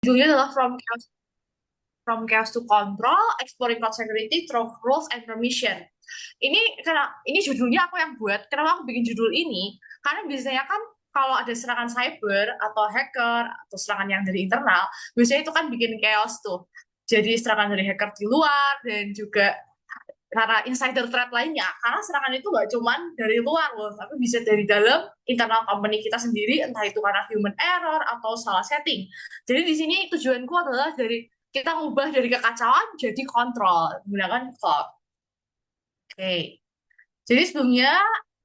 Judulnya adalah From Chaos to Control, Exploring Cloud Security Through Rules and Permission. Ini judulnya aku yang buat. Kenapa aku bikin judul ini? Karena biasanya kan kalau ada serangan cyber atau hacker atau serangan yang dari internal, biasanya itu kan bikin chaos tuh. Jadi serangan dari hacker di luar dan juga karena insider threat lainnya. Karena serangan itu nggak cuman dari luar loh, tapi bisa dari dalam internal company kita sendiri, entah itu karena human error atau salah setting. Jadi di sini tujuanku adalah dari kita ngubah dari kekacauan jadi kontrol menggunakan cloud. Oke. Jadi sebelumnya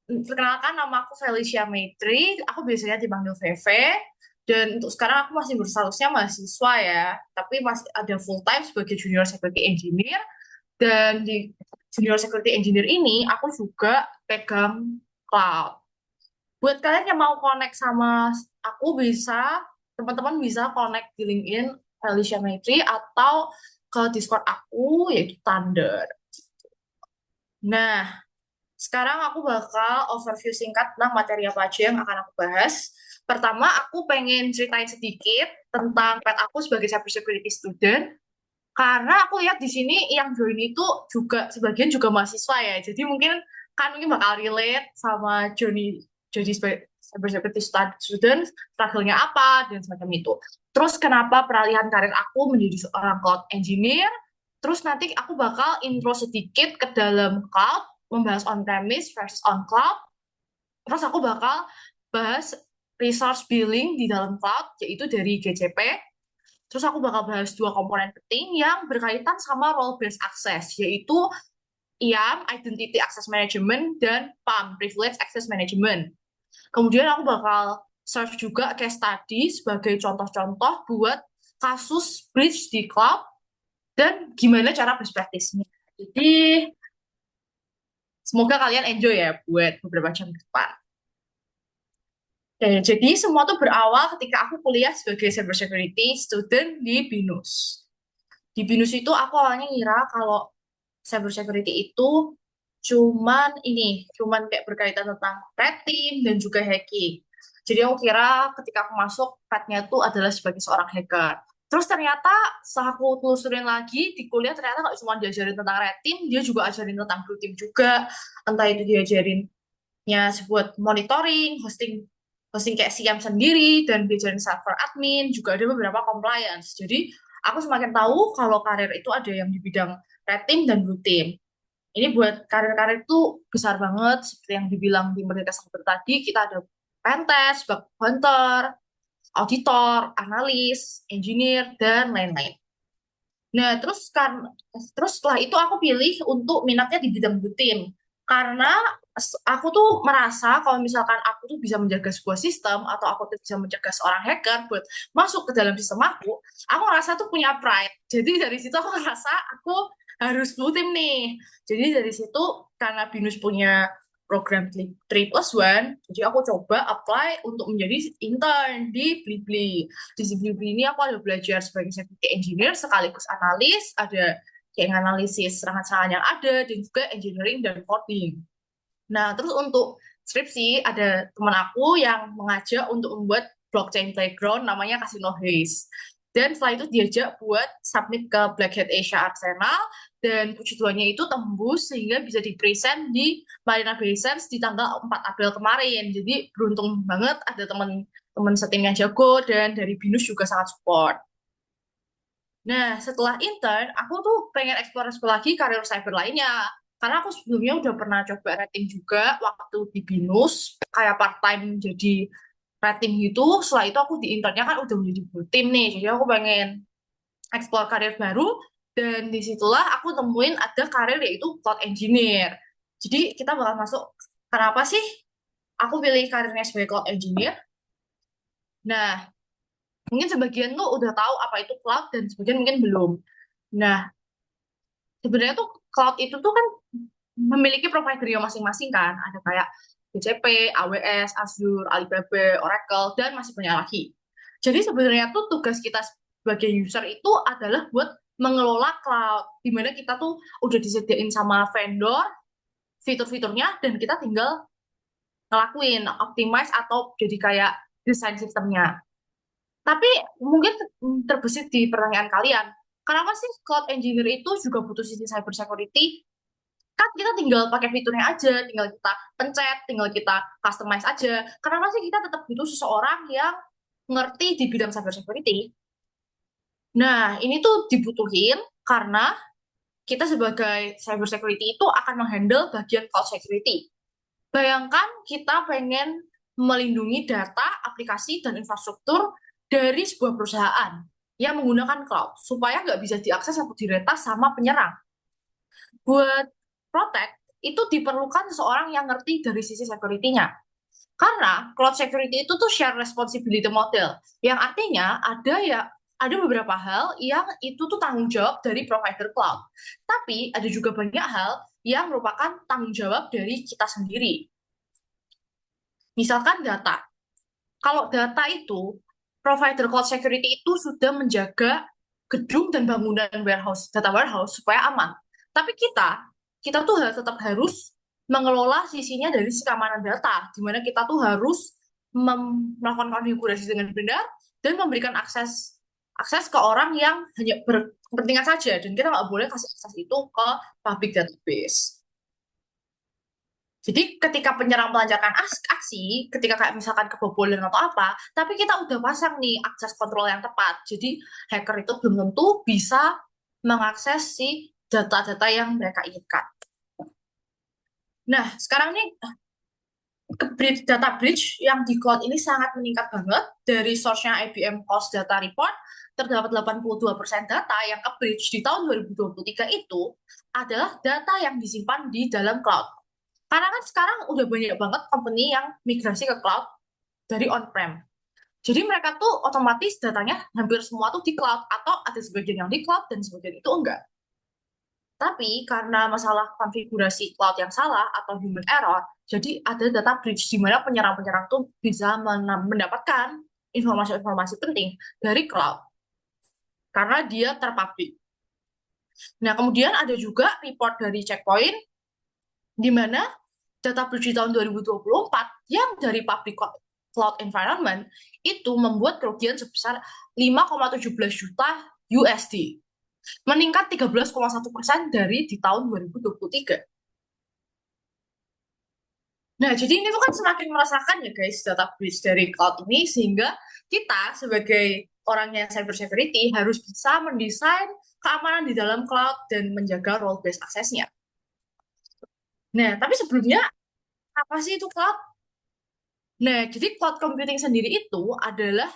perkenalkan nama aku Felicia Maitri, aku biasanya dipanggil VV. Dan untuk sekarang aku masih berstatusnya mahasiswa ya, tapi masih ada full time sebagai junior security engineer. Dan di junior security engineer ini aku juga pegang cloud. Buat kalian yang mau connect sama aku bisa, teman-teman bisa connect di LinkedIn Felicia Maitri atau ke Discord aku yaitu Thunder. Nah, sekarang aku bakal overview singkat tentang materi apa aja yang akan aku bahas. Pertama, aku pengen ceritain sedikit tentang pet aku sebagai cybersecurity student. Karena aku lihat di sini yang join itu juga sebagian juga mahasiswa ya. Jadi mungkin bakal relate sama Joni sebagai cybersecurity student, struggle-nya apa dan semacam itu. Terus kenapa peralihan karir aku menjadi seorang cloud engineer? Terus nanti aku bakal intro sedikit ke dalam cloud, membahas on-premise versus on-cloud. Terus aku bakal bahas resource billing di dalam cloud, yaitu dari GCP. Terus aku bakal bahas dua komponen penting yang berkaitan sama role-based access, yaitu IAM, Identity Access Management, dan PAM, Privilege Access Management. Kemudian aku bakal serve juga case study sebagai contoh-contoh buat kasus breach di cloud dan gimana cara best practice-nya. Jadi, semoga kalian enjoy ya buat beberapa jam ke depan. Oke, jadi semua tuh berawal ketika aku kuliah sebagai cybersecurity student di BINUS. Di BINUS itu aku awalnya ngira kalau cybersecurity itu cuman kayak berkaitan tentang red team dan juga hacking. Jadi aku kira ketika aku masuk, petnya tuh adalah sebagai seorang hacker. Terus ternyata setelah aku telusurin lagi di kuliah ternyata nggak cuma diajarin tentang red team, dia juga ajarin tentang blue team juga. Entah itu diajarinnya sebuah monitoring, hosting hosting kayak SIAM sendiri, dan diajarin server admin, juga ada beberapa compliance. Jadi aku semakin tahu kalau karir itu ada yang di bidang red team dan blue team. Ini buat karir-karir itu besar banget, seperti yang dibilang di Merdeka Sabar tadi, kita ada pentest, bug hunter, auditor, analis, engineer, dan lain-lain. Nah, terus setelah itu aku pilih untuk minatnya di bidang blue team. Karena aku tuh merasa kalau misalkan aku tuh bisa menjaga sebuah sistem atau aku tuh bisa menjaga seorang hacker buat masuk ke dalam sistem aku ngerasa tuh punya pride. Jadi dari situ aku ngerasa aku harus blue team nih. Jadi dari situ karena BINUS punya program 3+1, jadi aku coba apply untuk menjadi intern di Blibli. Di Blibli ini aku ada belajar sebagai security engineer sekaligus analis, ada kayak analisis serangan-serangan yang ada, dan juga engineering dan coding. Nah, terus untuk skripsi, ada teman aku yang mengajak untuk membuat blockchain playground namanya Casino Haze. Dan setelah itu diajak buat submit ke Black Hat Asia Arsenal, dan puji Tuhannya itu tembus sehingga bisa di-present di Marina Bay Sands di tanggal 4 April kemarin. Jadi beruntung banget ada teman-teman setim yang jago, dan dari BINUS juga sangat support. Nah, setelah intern, aku tuh pengen eksplor lagi karir cyber lainnya. Karena aku sebelumnya udah pernah coba rating juga waktu di BINUS, kayak part-time jadi rating gitu. Setelah itu aku di internnya kan udah menjadi full tim nih, jadi aku pengen eksplor karir baru. Dan disitulah aku temuin ada karir yaitu cloud engineer. Jadi kita bakal masuk, kenapa sih aku pilih karirnya sebagai cloud engineer? Nah, mungkin sebagian tuh udah tahu apa itu cloud dan sebagian mungkin belum. Nah, sebenarnya tuh cloud itu tuh kan memiliki providernya masing-masing kan. Ada kayak GCP, AWS, Azure, Alibaba, Oracle, dan masih banyak lagi. Jadi sebenarnya tuh tugas kita sebagai user itu adalah buat mengelola cloud, di mana kita tuh udah disediain sama vendor fitur-fiturnya, dan kita tinggal ngelakuin, optimize, atau jadi kayak desain sistemnya. Tapi mungkin terbesit di pertanyaan kalian, kenapa sih cloud engineer itu juga butuh sisi cyber security? Kan kita tinggal pakai fiturnya aja, tinggal kita pencet, tinggal kita customize aja. Kenapa sih kita tetap butuh seseorang yang ngerti di bidang cyber security? Nah, ini tuh dibutuhin karena kita sebagai cyber security itu akan menghandle bagian cloud security. Bayangkan kita pengen melindungi data, aplikasi, dan infrastruktur dari sebuah perusahaan yang menggunakan cloud supaya nggak bisa diakses atau diretas sama penyerang. Buat protect, itu diperlukan seseorang yang ngerti dari sisi security-nya. Karena cloud security itu tuh share responsibility model, yang artinya ada beberapa hal yang itu tuh tanggung jawab dari provider cloud. Tapi ada juga banyak hal yang merupakan tanggung jawab dari kita sendiri. Misalkan data. Kalau data itu, provider cloud security itu sudah menjaga gedung dan bangunan warehouse, data warehouse supaya aman. Tapi kita tuh tetap harus mengelola sisinya dari sisi keamanan data, di mana kita tuh harus melakukan konfigurasi dengan benar dan memberikan akses akses ke orang yang hanya berkepentingan saja, dan kita nggak boleh kasih akses itu ke public database. Jadi ketika penyerang melancarkan aksi, ketika kayak misalkan kebobolan atau apa, tapi kita udah pasang nih akses kontrol yang tepat. Jadi hacker itu belum tentu bisa mengakses si data-data yang mereka inginkan. Nah, sekarang nih data breach yang di cloud ini sangat meningkat banget. Dari source-nya IBM Cost Data Report, terdapat 82% data yang ke-breach di tahun 2023 itu adalah data yang disimpan di dalam cloud. Karena kan sekarang udah banyak banget company yang migrasi ke cloud dari on-prem. Jadi mereka tuh otomatis datanya hampir semua tuh di cloud, atau ada sebagian yang di cloud dan sebagian itu enggak. Tapi karena masalah konfigurasi cloud yang salah atau human error, jadi ada data breach di mana penyerang-penyerang tuh bisa mendapatkan informasi-informasi penting dari cloud karena dia terpublik. Nah, kemudian ada juga report dari Checkpoint di mana data breach di tahun 2024 yang dari public cloud environment itu membuat kerugian sebesar 5,17 juta USD, meningkat 13,1% dari di tahun 2023. Nah, jadi ini tuh kan semakin merasakan ya guys, data breach dari cloud ini, sehingga kita sebagai orangnya cyber security harus bisa mendesain keamanan di dalam cloud dan menjaga role based aksesnya. Nah, tapi sebelumnya apa sih itu cloud? Nah, jadi cloud computing sendiri itu adalah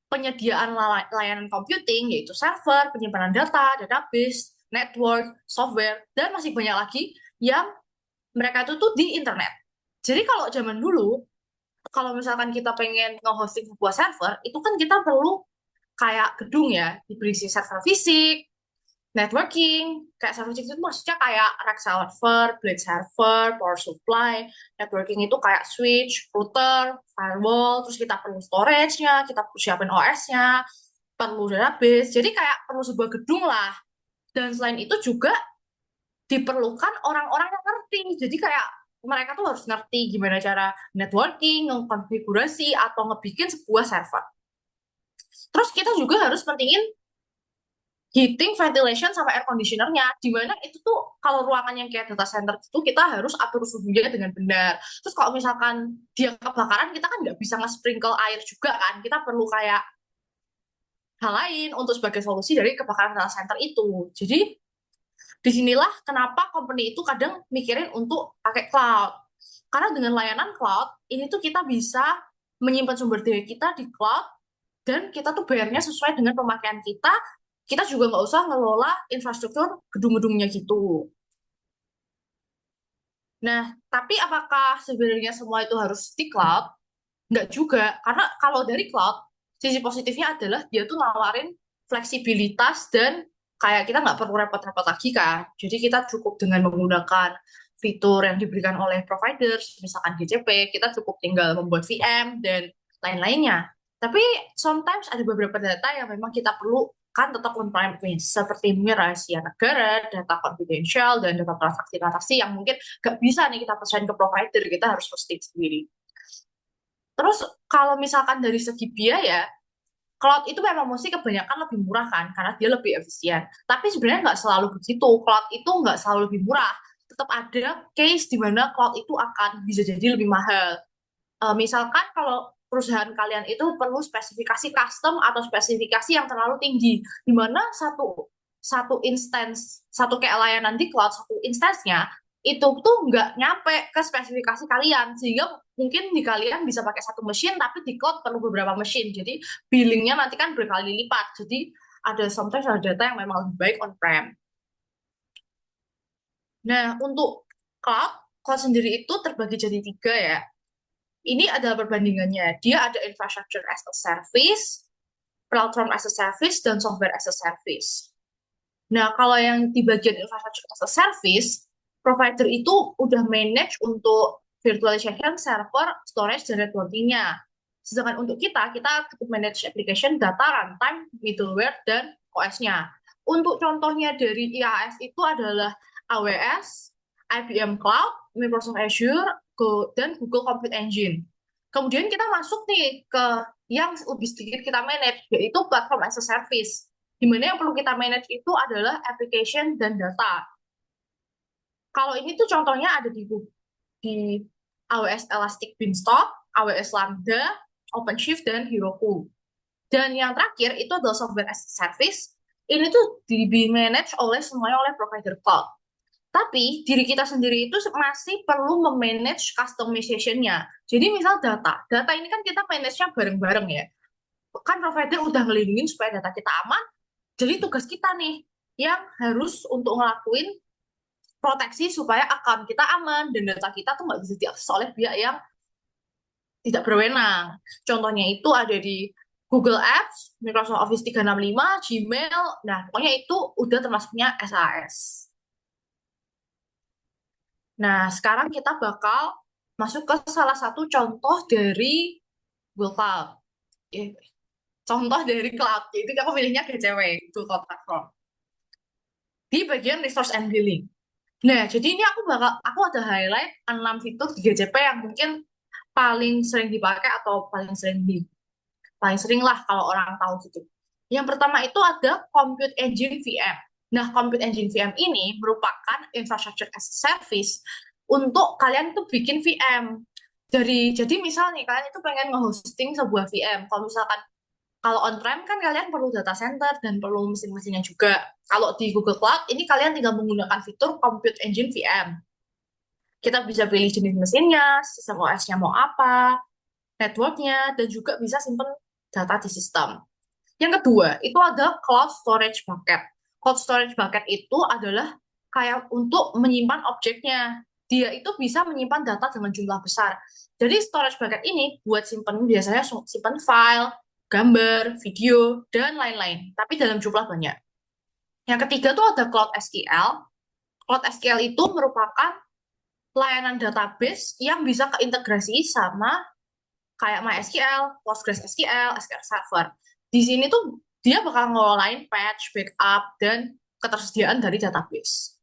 penyediaan layanan computing, yaitu server, penyimpanan data, database, network, software, dan masih banyak lagi yang mereka itu tuh di internet. Jadi kalau zaman dulu, kalau misalkan kita pengen nge-hosting sebuah server, itu kan kita perlu kayak gedung ya, berisi server fisik, networking, kayak server fisik itu maksudnya kayak rack server, blade server, power supply, networking itu kayak switch, router, firewall, terus kita perlu storage-nya, kita perlu siapin OS-nya, perlu database, jadi kayak perlu sebuah gedung lah. Dan selain itu juga diperlukan orang-orang yang ngerti, jadi kayak mereka tuh harus ngerti gimana cara networking, mengkonfigurasi, atau ngebikin sebuah server. Terus kita juga harus pentingin heating, ventilation, sama air conditionernya, di mana itu tuh kalau ruangan yang kayak data center itu kita harus atur suhunya dengan benar. Terus kalau misalkan dia kebakaran, kita kan nggak bisa nge-sprinkle air juga kan, kita perlu kayak hal lain untuk sebagai solusi dari kebakaran data center itu. Jadi disinilah kenapa company itu kadang mikirin untuk pakai cloud. Karena dengan layanan cloud, ini tuh kita bisa menyimpan sumber daya kita di cloud, dan kita tuh bayarnya sesuai dengan pemakaian kita juga nggak usah ngelola infrastruktur gedung-gedungnya gitu. Nah, tapi apakah sebenarnya semua itu harus di cloud? Nggak juga, karena kalau dari cloud, sisi positifnya adalah dia tuh nawarin fleksibilitas, dan kayak kita nggak perlu repot-repot lagi kan. Jadi kita cukup dengan menggunakan fitur yang diberikan oleh providers, misalkan GCP, kita cukup tinggal membuat VM dan lain-lainnya. Tapi sometimes ada beberapa data yang memang kita perlu kan tetap on-premise, seperti rahasia negara, data confidential, dan data transaksi-transaksi yang mungkin nggak bisa nih kita pesan ke provider, kita harus hosting sendiri. Terus kalau misalkan dari segi biaya, Cloud itu memang mesti kebanyakan lebih murah kan, karena dia lebih efisien. Tapi sebenarnya nggak selalu begitu. Cloud itu nggak selalu lebih murah. Tetap ada case di mana cloud itu akan bisa jadi lebih mahal. Misalkan kalau perusahaan kalian itu perlu spesifikasi custom atau spesifikasi yang terlalu tinggi, di mana satu satu instance, satu kayak layanan di cloud, satu instance-nya itu tuh nggak nyampe ke spesifikasi kalian, sehingga mungkin di kalian bisa pakai satu mesin, tapi di cloud perlu beberapa mesin, jadi billingnya nanti kan berkali lipat. Jadi ada sometimes ada data yang memang lebih baik on-prem. Nah, untuk cloud, cloud sendiri itu terbagi jadi tiga ya. Ini adalah perbandingannya. Dia ada infrastructure as a service, platform as a service, dan software as a service. Nah, kalau yang di bagian infrastructure as a service, provider itu udah manage untuk virtualization, server, storage, dan networking-nya. Sedangkan untuk kita cukup manage application, data, runtime, middleware, dan OS-nya. Untuk contohnya dari IaaS itu adalah AWS, IBM Cloud, Microsoft Azure, dan Google Compute Engine. Kemudian kita masuk nih ke yang lebih sedikit kita manage, yaitu platform as a service. Di mana yang perlu kita manage itu adalah application dan data. Kalau ini tuh contohnya ada di AWS Elastic Beanstalk, AWS Lambda, OpenShift, dan Heroku. Dan yang terakhir itu adalah software as a service. Ini tuh di-manage oleh semuanya oleh provider cloud. Tapi diri kita sendiri itu masih perlu memanage customization-nya. Jadi misal data ini kan kita manage-nya bareng-bareng ya. Kan provider udah ngelindungin supaya data kita aman, jadi tugas kita nih yang harus untuk ngelakuin proteksi supaya akun kita aman dan data kita tuh nggak bisa diakses oleh pihak yang tidak berwenang. Contohnya itu ada di Google Apps, Microsoft Office 365, Gmail. Nah, pokoknya itu udah termasuknya SAS. Nah, sekarang kita bakal masuk ke salah satu contoh dari Google Cloud. Contoh dari cloud, itu aku pilihnya GCW, Google Cloud Platform. Di bagian resource and billing. Nah, jadi ini aku ada highlight 6 fitur di GCP yang mungkin paling sering dipakai atau paling sering lah kalau orang tahu gitu. Yang pertama itu ada Compute Engine VM. Nah, Compute Engine VM ini merupakan infrastructure as a service untuk kalian tuh bikin VM. Jadi misal nih kalian itu pengen nge-hosting sebuah VM. Kalau on-prem kan kalian perlu data center dan perlu mesin-mesinnya juga. Kalau di Google Cloud, ini kalian tinggal menggunakan fitur Compute Engine VM. Kita bisa pilih jenis mesinnya, sistem OS-nya mau apa, networknya, dan juga bisa simpen data di sistem. Yang kedua, itu ada Cloud Storage Bucket. Cloud Storage Bucket itu adalah kayak untuk menyimpan objeknya. Dia itu bisa menyimpan data dengan jumlah besar. Jadi storage bucket ini buat simpan biasanya simpan file, gambar, video, dan lain-lain. Tapi dalam jumlah banyak. Yang ketiga tuh ada Cloud SQL. Cloud SQL itu merupakan layanan database yang bisa keintegrasi sama kayak MySQL, PostgreSQL, SQL Server. Di sini tuh dia bakal ngelolain patch, backup, dan ketersediaan dari database.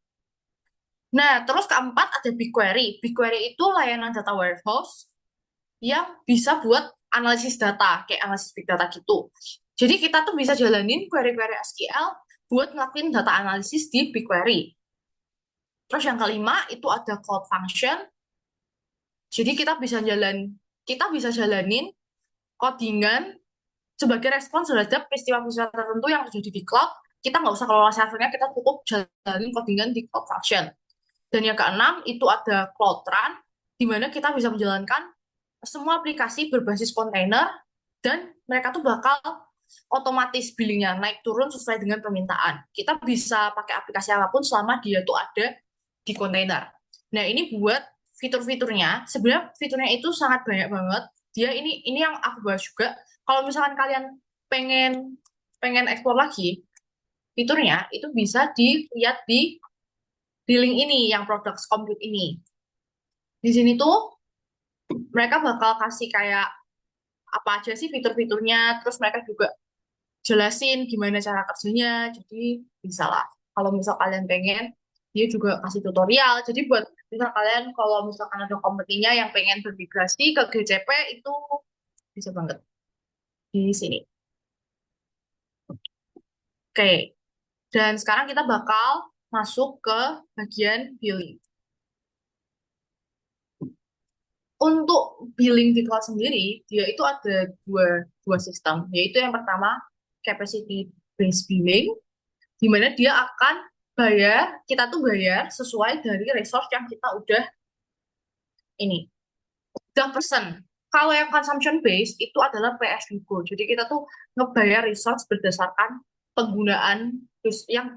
Nah, terus keempat ada BigQuery. BigQuery itu layanan data warehouse yang bisa buat analisis data, kayak analisis big data gitu. Jadi kita tuh bisa jalanin query-query SQL buat ngelakuin data analisis di BigQuery. Terus yang kelima itu ada Cloud Function. Jadi kita bisa jalanin codingan sebagai respons terhadap peristiwa-peristiwa tertentu yang terjadi di cloud. Kita nggak usah kelola servernya, kita cukup jalanin codingan di Cloud Function. Dan yang keenam itu ada Cloud Run, di mana kita bisa menjalankan semua aplikasi berbasis kontainer dan mereka tuh bakal otomatis billingnya naik turun sesuai dengan permintaan. Kita bisa pakai aplikasi apapun selama dia tuh ada di kontainer. Nah, ini buat fitur-fiturnya. Sebenarnya fiturnya itu sangat banyak banget. Dia ini yang aku bahas juga. Kalau misalkan kalian pengen pengen explore lagi, fiturnya itu bisa dilihat di link ini yang Products Compute ini. Di sini tuh mereka bakal kasih kayak apa aja sih fitur-fiturnya, terus mereka juga jelasin gimana cara kerjanya, jadi bisa lah. Kalau misal kalian pengen, dia juga kasih tutorial. Jadi buat misal kalian kalau misalkan ada kompetinya yang pengen bermigrasi ke GCP itu bisa banget di sini. Oke, dan sekarang kita bakal masuk ke bagian billing. Untuk billing di cloud sendiri, dia itu ada dua sistem, yaitu yang pertama capacity based billing, di mana dia akan kita tuh bayar sesuai dari resource yang kita ini, udah pesen. Kalau yang consumption based itu adalah PS Go. Jadi kita tuh ngebayar resource berdasarkan penggunaan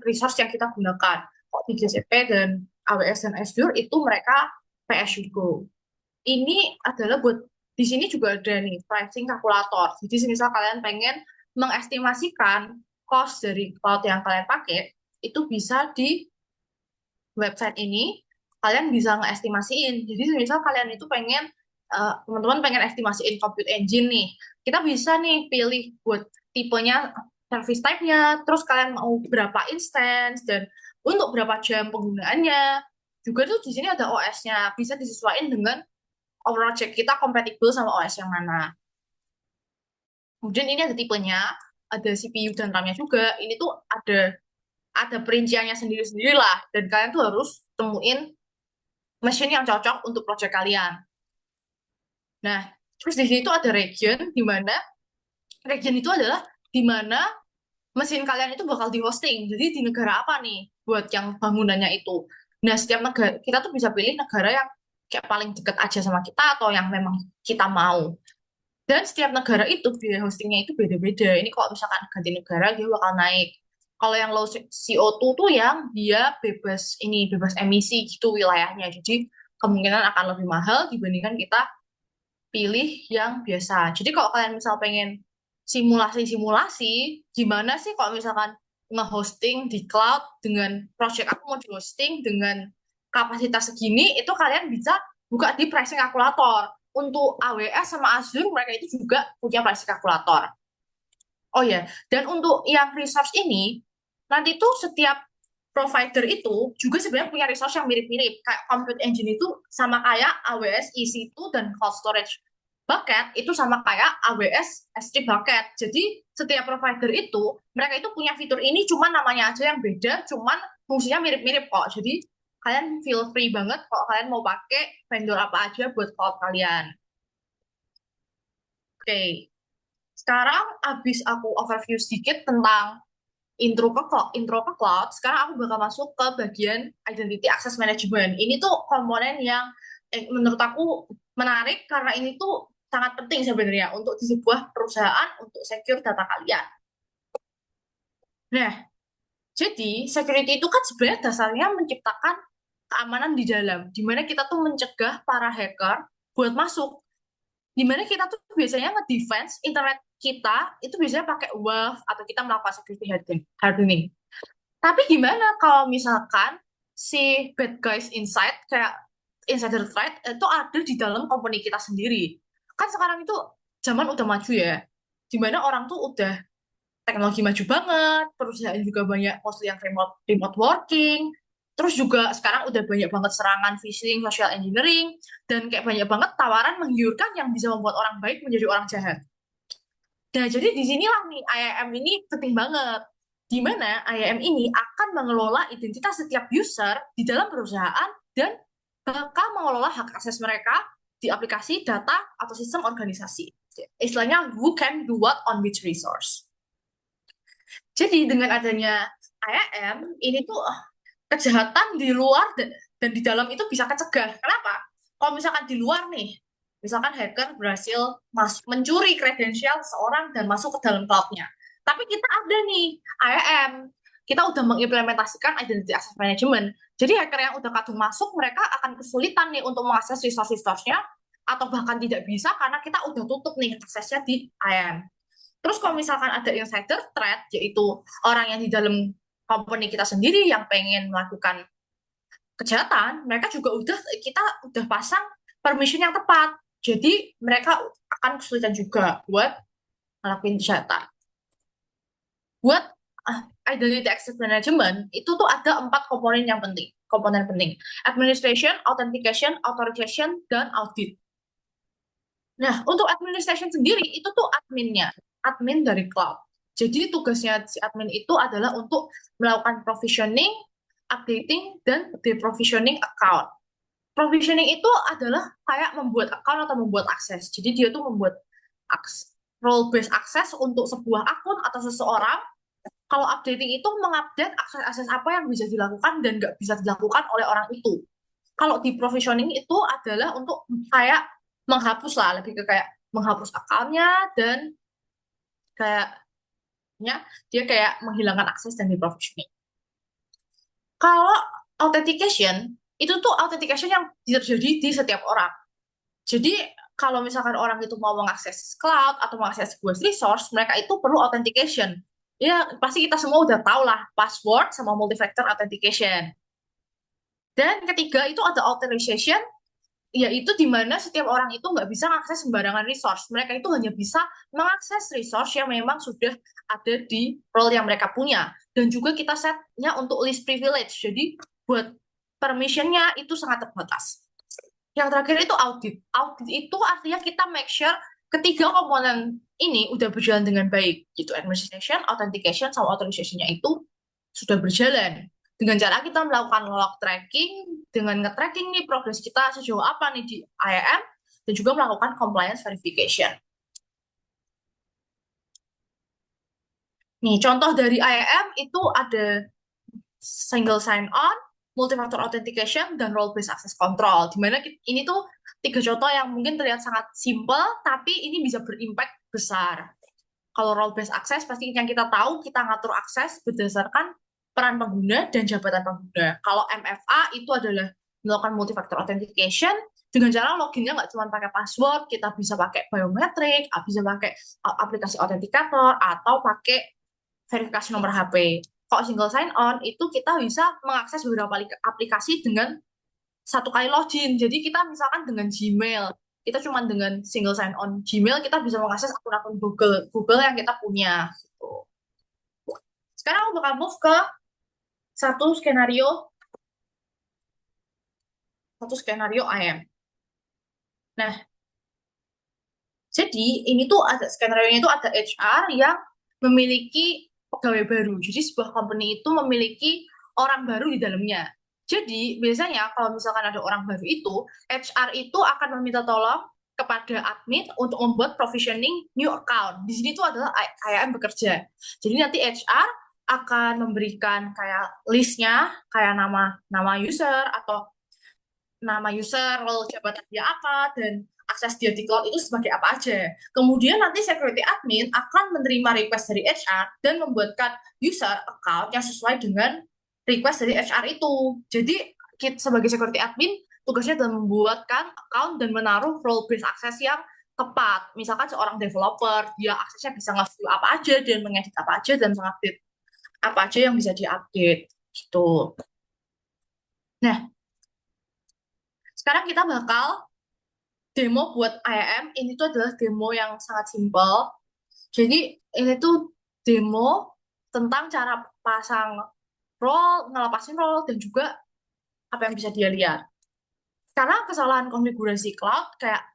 resource yang kita gunakan. Kok di GCP dan AWS dan Azure itu mereka PS Go. Ini adalah di sini juga ada nih pricing kalkulator. Jadi misal kalian pengen mengestimasikan cost dari cloud yang kalian pakai, itu bisa di website ini kalian bisa ngeestimasiin. Jadi misal kalian itu teman-teman pengen estimasiin compute engine nih, kita bisa nih pilih buat tipenya, service type-nya, terus kalian mau berapa instance dan untuk berapa jam penggunaannya. Juga tuh di sini ada OS-nya, bisa disesuaikan dengan project kita compatible sama OS yang mana. Kemudian ini ada tipenya, ada CPU dan RAM-nya juga. Ini tuh ada perinciannya sendiri-sendiri lah, dan kalian tuh harus temuin mesin yang cocok untuk project kalian. Nah, terus di sini tuh ada region itu adalah di mana mesin kalian itu bakal di hosting. Jadi di negara apa nih buat yang bangunannya itu. Nah, setiap negara kita tuh bisa pilih negara yang kayak paling deket aja sama kita atau yang memang kita mau. Dan setiap negara itu biaya hostingnya itu beda-beda. Ini kalau misalkan ganti negara dia bakal naik. Kalau yang low CO2 tuh yang dia bebas emisi gitu wilayahnya. Jadi kemungkinan akan lebih mahal dibandingkan kita pilih yang biasa. Jadi kalau kalian misal pengen simulasi-simulasi, gimana sih kalau misalkan nge-hosting di cloud dengan project aku mau di-hosting dengan kapasitas segini, itu kalian bisa buka di pricing kalkulator. Untuk AWS sama Azure, mereka itu juga punya pricing kalkulator. Oh ya, dan untuk yang resource ini, nanti tuh setiap provider itu juga sebenarnya punya resource yang mirip-mirip. Kayak Compute Engine itu sama kayak AWS EC2 dan Cloud Storage Bucket itu sama kayak AWS S3 Bucket. Jadi setiap provider itu, mereka itu punya fitur ini, cuman namanya aja yang beda, cuman fungsinya mirip-mirip kok. Jadi kalian feel free banget kalau kalian mau pakai vendor apa aja buat cloud kalian. Oke, sekarang abis aku overview sedikit tentang intro ke cloud, sekarang aku bakal masuk ke bagian identity access management. Ini tuh komponen yang menurut aku menarik karena ini tuh sangat penting sebenarnya untuk di sebuah perusahaan untuk secure data kalian. Nah, jadi security itu kan sebenarnya dasarnya menciptakan keamanan di dalam, di mana kita tuh mencegah para hacker buat masuk, di mana kita tuh biasanya nge-defense internet kita itu biasanya pakai WAF atau kita melakukan security hardening. Tapi gimana kalau misalkan si bad guys inside kayak insider threat itu ada di dalam company kita sendiri? Kan sekarang itu zaman udah maju ya, dimana orang tuh udah teknologi maju banget, perusahaan juga banyak mostly yang remote working, terus juga sekarang udah banyak banget serangan phishing, social engineering, dan kayak banyak banget tawaran menggiurkan yang bisa membuat orang baik menjadi orang jahat. Nah, jadi di sinilah nih IAM ini penting banget. Di mana IAM ini akan mengelola identitas setiap user di dalam perusahaan dan bakal mengelola hak akses mereka di aplikasi, data, atau sistem organisasi. Istilahnya, who can do what on which resource. Jadi dengan adanya IAM, ini tuh kejahatan di luar dan di dalam itu bisa kecegah. Kenapa? Kalau misalkan di luar nih, misalkan hacker berhasil mencuri kredensial seseorang dan masuk ke dalam cloud-nya. Tapi kita ada nih IAM, kita udah mengimplementasikan identity access management. Jadi hacker yang udah kadung masuk, mereka akan kesulitan nih untuk mengakses resource-nya, atau bahkan tidak bisa karena kita udah tutup nih aksesnya di IAM. Terus kalau misalkan ada insider threat, yaitu orang yang di dalam company kita sendiri yang pengen melakukan kejahatan, mereka juga kita udah pasang permission yang tepat. Jadi mereka akan kesulitan juga buat ngelakuin kejahatan. Buat identity access management itu tuh ada 4 komponen yang penting. Komponen penting: administration, authentication, authorization, dan audit. Nah, untuk administration sendiri itu tuh admin dari cloud. Jadi tugasnya si admin itu adalah untuk melakukan provisioning, updating, dan deprovisioning account. Provisioning itu adalah kayak membuat account atau membuat akses. Jadi dia tuh membuat role based access untuk sebuah akun atau seseorang. Kalau updating itu mengupdate akses-akses apa yang bisa dilakukan dan nggak bisa dilakukan oleh orang itu. Kalau di provisioning itu adalah untuk kayak menghapus lah, lebih ke kayak menghapus akunnya dan kayaknya dia kayak menghilangkan akses dan di provisioning. Kalau authentication itu tuh authentication yang terjadi di setiap orang. Jadi kalau misalkan orang itu mau mengakses cloud atau mengakses sebuah resource, mereka itu perlu authentication. Ya, pasti kita semua udah tahu lah password sama multi-factor authentication. Dan ketiga itu ada authorization, yaitu di mana setiap orang itu nggak bisa mengakses sembarangan resource. Mereka itu hanya bisa mengakses resource yang memang sudah ada di role yang mereka punya. Dan juga kita setnya untuk list privilege. Jadi buat permissionnya itu sangat terbatas. Yang terakhir itu audit. Audit itu artinya kita make sure ketiga komponen ini udah berjalan dengan baik. Gitu, administration, authentication, sama authorization-nya itu sudah berjalan. Dengan cara kita melakukan log tracking, dengan nge-tracking nih progres kita sejauh apa nih di IAM, dan juga melakukan compliance verification. Nih, contoh dari IAM itu ada single sign-on, multi-factor authentication, dan role-based access control. Dimana ini tuh tiga contoh yang mungkin terlihat sangat simple, tapi ini bisa berimpact besar. Kalau role-based access, pasti yang kita tahu, kita ngatur akses berdasarkan peran pengguna dan jabatan pengguna. Kalau MFA itu adalah melakukan multi-factor authentication, dengan cara loginnya nggak cuma pakai password, kita bisa pakai biometrik, bisa pakai aplikasi autentikator, atau pakai verifikasi nomor HP. Kalau single sign-on, itu kita bisa mengakses beberapa aplikasi dengan satu kali login. Jadi kita misalkan dengan Gmail, kita cuma dengan single sign on Gmail kita bisa mengakses akun-akun Google yang kita punya gitu. Sekarang aku bakal move ke satu skenario IM. Nah, jadi ini tuh ada skenario-nya itu ada HR yang memiliki pegawai baru. Jadi sebuah company itu memiliki orang baru di dalamnya. Jadi biasanya kalau misalkan ada orang baru itu, HR itu akan meminta tolong kepada admin untuk membuat provisioning new account. Di sini tuh adalah IAM bekerja. Jadi nanti HR akan memberikan kayak listnya, kayak nama user atau nama user, role jabatan dia apa, dan akses dia di cloud itu sebagai apa aja. Kemudian nanti security admin akan menerima request dari HR dan membuatkan user account yang sesuai dengan request dari HR itu. Jadi kita sebagai security admin tugasnya adalah membuatkan account dan menaruh role based access yang tepat. Misalkan seorang developer, dia aksesnya bisa nge-view apa aja dan mengedit apa aja dan mengupdate apa aja yang bisa diupdate gitu. Nah, sekarang kita bakal demo buat IAM. Ini tuh adalah demo yang sangat simpel. Jadi ini tuh demo tentang cara pasang role, ngelepasin role, dan juga apa yang bisa dia lihat. Karena kesalahan konfigurasi cloud kayak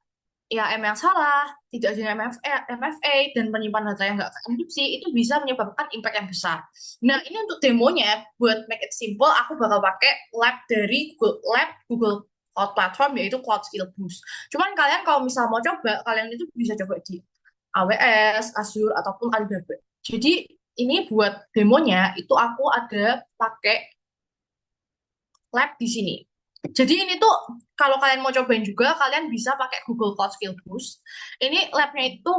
IAM yang salah, tidak adanya MFA, dan penyimpan data yang nggak enkripsi, itu bisa menyebabkan impact yang besar. Nah, ini untuk demonya, buat make it simple, aku bakal pakai lab dari Google Cloud Platform, yaitu Cloud Skill Boost. Cuman kalian kalau misal mau coba, kalian itu bisa coba di AWS, Azure, ataupun Alibaba. Jadi, ini buat demonya, itu aku ada pakai lab di sini. Jadi ini tuh kalau kalian mau cobain juga, kalian bisa pakai Google Cloud Skill Boost. Ini labnya itu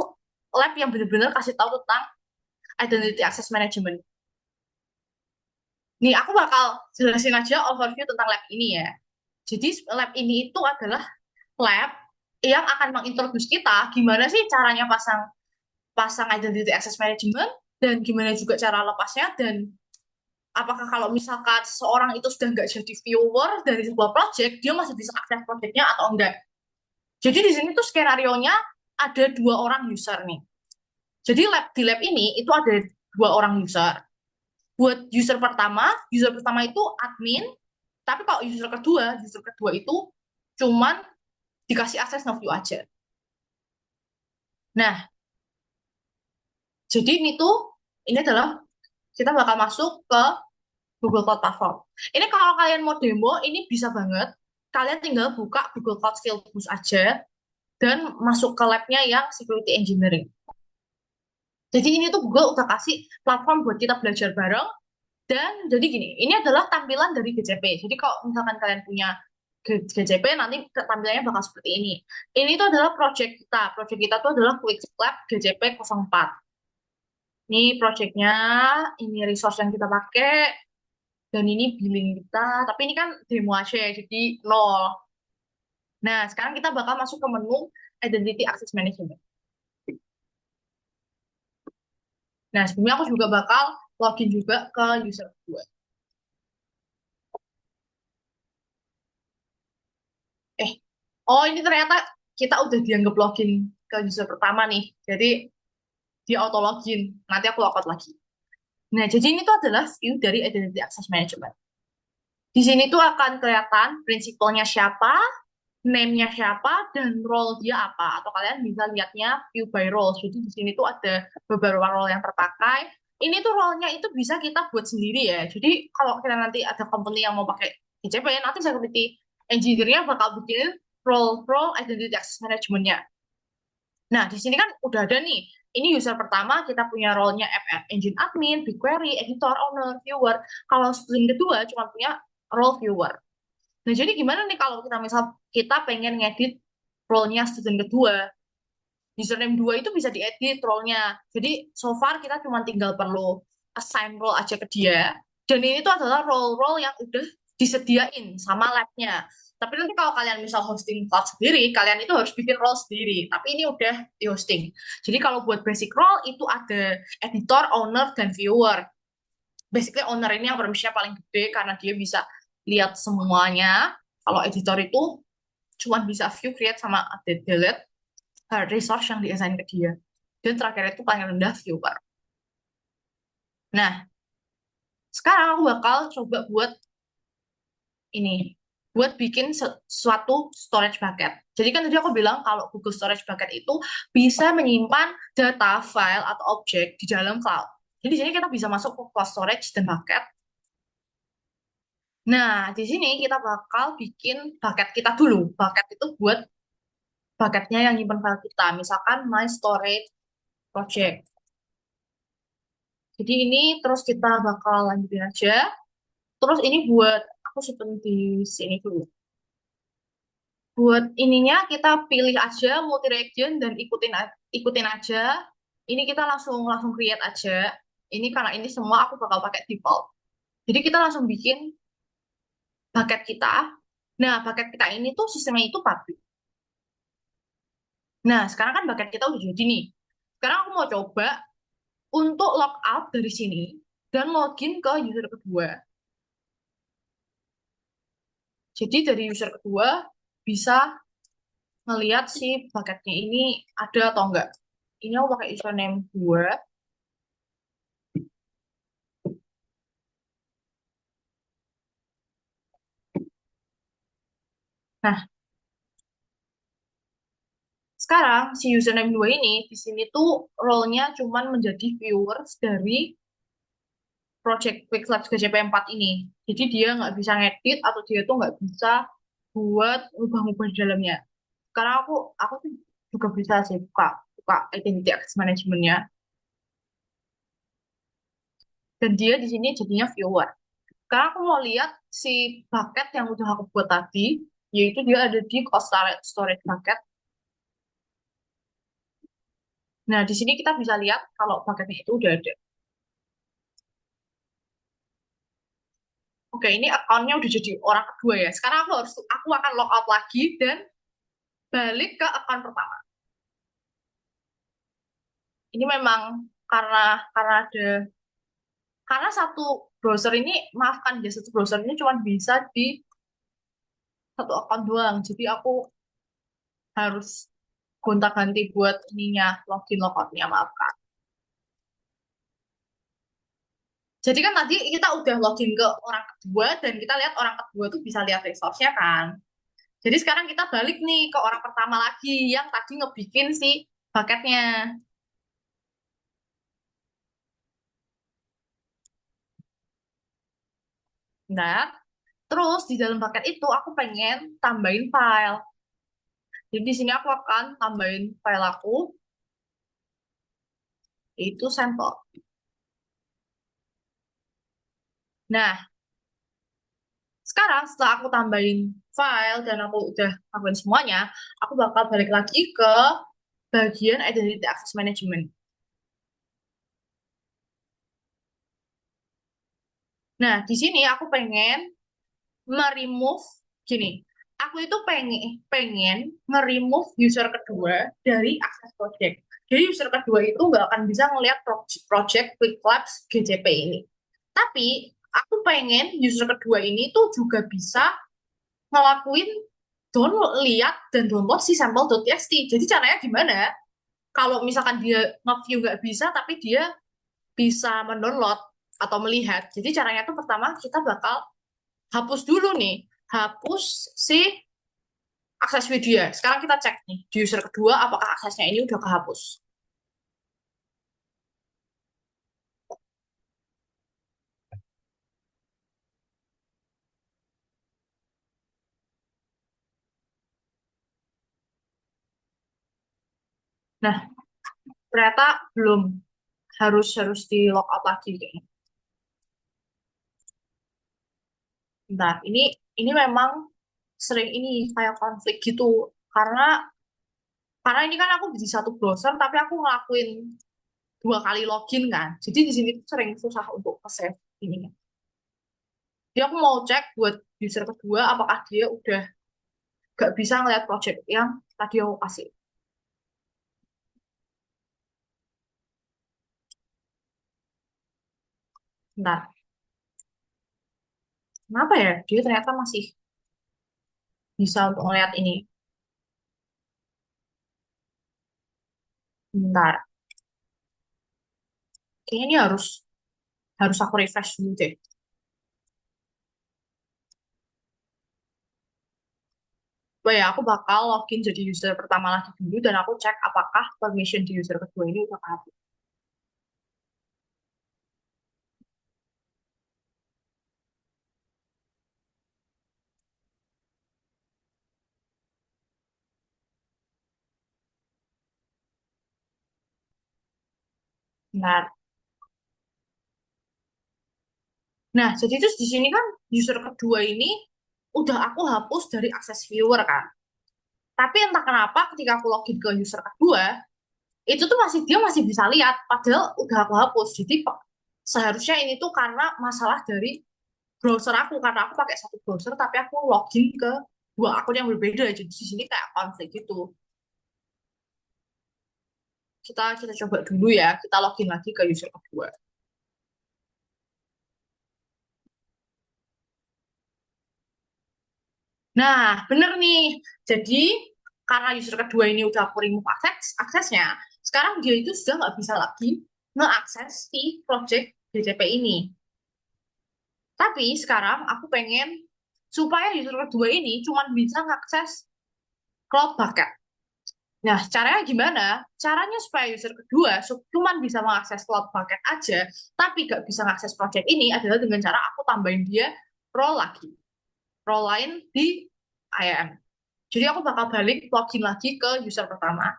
lab yang benar-benar kasih tahu tentang Identity Access Management. Nih, aku bakal jelasin aja overview tentang lab ini ya. Jadi lab ini itu adalah lab yang akan mengintroduce kita gimana sih caranya pasang pasang Identity Access Management dan gimana juga cara lepasnya dan apakah kalau misalkan seorang itu sudah nggak jadi viewer dari sebuah project, dia masih bisa akses projectnya atau enggak. Jadi di sini tuh skenario-nya ada dua orang user nih. Jadi di lab ini itu ada dua orang user. Buat user pertama itu admin, tapi kalau user kedua itu cuman dikasih akses no view aja. Nah, jadi ini tuh Ini adalah kita bakal masuk ke Google Cloud Platform. Ini kalau kalian mau demo, ini bisa banget. Kalian tinggal buka Google Cloud Skill Boost aja dan masuk ke labnya yang Security Engineering. Jadi ini tuh Google udah kasih platform buat kita belajar bareng. Dan jadi gini, ini adalah tampilan dari GCP. Jadi kalau misalkan kalian punya GCP, nanti tampilannya bakal seperti ini. Ini tuh adalah project kita. Project kita tuh adalah Quick Lab GCP 04. Ini projectnya, ini resource yang kita pakai, dan ini billing kita. Tapi ini kan demo aja ya, jadi nol. Nah, sekarang kita bakal masuk ke menu Identity Access Management. Nah, sebelumnya aku juga bakal login juga ke user kedua. Eh, oh ini ternyata kita udah dianggap login ke user pertama nih. Jadi dia auto login. Nanti aku logout lagi. Nah, jadi ini tuh adalah view dari Identity Access Management. Di sini tuh akan kelihatan prinsipalnya siapa, name-nya siapa, dan role dia apa. Atau kalian bisa lihatnya view by roles. Jadi di sini tuh ada beberapa role yang terpakai. Ini tuh role-nya itu bisa kita buat sendiri ya. Jadi kalau kita nanti ada company yang mau pakai ICP, nanti security engineer-nya bakal bikin role identity access management-nya. Nah, di sini kan udah ada nih. Ini user pertama kita punya role-nya engine admin, BigQuery, editor, owner, viewer. Kalau student kedua cuma punya role viewer. Nah, jadi gimana nih kalau kita misal kita pengen ngedit role-nya student kedua? Username 2 itu bisa diedit role-nya. Jadi so far kita cuma tinggal perlu assign role aja ke dia. Dan ini tuh adalah role-role yang udah disediain sama lab-nya. Tapi nanti kalau kalian misal hosting cloud sendiri, kalian itu harus bikin role sendiri. Tapi ini udah di hosting. Jadi kalau buat basic role itu ada editor, owner, dan viewer. Basically owner ini yang permissionnya paling gede karena dia bisa lihat semuanya. Kalau editor itu cuma bisa view, create, sama update, delete resource yang diassign ke dia. Dan terakhir itu paling rendah viewer. Nah, sekarang aku bakal coba buat ini. Buat bikin suatu storage bucket. Jadi kan tadi aku bilang kalau Google Storage Bucket itu bisa menyimpan data, file, atau objek di dalam cloud. Jadi di sini kita bisa masuk ke cloud storage dan bucket. Nah, di sini kita bakal bikin bucket kita dulu. Bucket itu buat bucketnya yang nyimpan file kita. Misalkan My Storage Project. Jadi ini terus kita bakal lanjutin aja. Terus ini buat aku simpen di sini dulu. Buat ininya kita pilih aja multi region dan ikutin aja. Ini kita langsung langsung create aja. Ini karena ini semua aku bakal pakai default. Jadi kita langsung bikin bucket kita. Nah, bucket kita ini tuh sistemnya itu public. Nah, sekarang kan bucket kita udah jadi nih. Sekarang aku mau coba untuk logout dari sini dan login ke user kedua. Jadi dari user kedua bisa ngelihat si bucketnya ini ada atau enggak. Ini aku pakai username gue. Nah, sekarang si username gue ini di sini tuh role-nya cuman menjadi viewers dari project QuickLab GCP 4 ini. Jadi dia nggak bisa ngedit atau dia tuh nggak bisa buat ubah-ubah di dalamnya. Sekarang aku tuh juga bisa sih buka buka identity access management-nya. Dan dia di sini jadinya viewer. Sekarang aku mau lihat si bucket yang udah aku buat tadi, yaitu dia ada di cost storage bucket. Nah, di sini kita bisa lihat kalau bucketnya itu udah ada. Oke, ini akunnya udah jadi orang kedua ya. Sekarang aku akan logout lagi dan balik ke akun pertama. Ini memang karena ada karena satu browser ini maafkan ya satu browser ini cuma bisa di satu akun doang. Jadi aku harus gonta-ganti buat ininya login logoutnya maafkan. Jadi kan tadi kita udah login ke orang kedua dan kita lihat orang kedua tuh bisa lihat resource-nya kan. Jadi sekarang kita balik nih ke orang pertama lagi yang tadi ngebikin si bucketnya. Nah, terus di dalam bucket itu aku pengen tambahin file. Jadi di sini aku akan tambahin file aku, yaitu sampel. Nah, sekarang setelah aku tambahin file dan aku udah tambahin semuanya, aku bakal balik lagi ke bagian Identity Access Management. Nah, di sini aku pengen nge-remove gini. Aku itu pengen pengen nge-remove user kedua dari akses project. Jadi user kedua itu nggak akan bisa ngelihat project Quick Labs GCP ini. Tapi aku pengen user kedua ini tuh juga bisa ngelakuin download, lihat dan download si sampel.txt. Jadi caranya gimana? Kalau misalkan dia nge-view nggak bisa, tapi dia bisa mendownload atau melihat. Jadi caranya tuh pertama kita bakal hapus dulu nih, hapus si akses video. Sekarang kita cek nih di user kedua apakah aksesnya ini udah kehapus. Nah, ternyata belum, harus harus di logout lagi kayaknya. Bentar, ini memang sering ini kayak konflik gitu karena ini kan aku di satu browser tapi aku ngelakuin 2 kali login kan. Jadi di sini tuh sering susah untuk nge-save ininya. Jadi aku mau cek buat user kedua apakah dia udah gak bisa ngeliat project yang tadi aku kasih. Bentar, kenapa ya? Dia ternyata masih bisa untuk ngeliat ini. Bentar, kayaknya ini harus harus aku refresh dulu deh. Oh ya, aku bakal login jadi user pertama lagi dulu dan aku cek apakah permission di user kedua ini udah kehapus. Bentar. Nah, jadi terus di sini kan user kedua ini udah aku hapus dari akses viewer kan. Tapi entah kenapa ketika aku login ke user kedua, itu tuh dia masih bisa lihat padahal udah aku hapus. Jadi seharusnya ini tuh karena masalah dari browser aku karena aku pakai satu browser tapi aku login ke 2 akun yang berbeda. Jadi di sini kayak konflik gitu. Kita coba dulu ya, kita login lagi ke user kedua. Nah, bener nih. Jadi karena user kedua ini udah aku remove aksesnya, sekarang dia itu sudah nggak bisa lagi ngeakses si project DCP ini. Tapi sekarang aku pengen supaya user kedua ini cuma bisa ngakses cloud bucket. Nah, caranya gimana? Caranya supaya user kedua cuma bisa mengakses cloud bucket aja, tapi nggak bisa mengakses project ini adalah dengan cara aku tambahin dia role lagi. Role lain di IAM. Jadi aku bakal balik login lagi ke user pertama.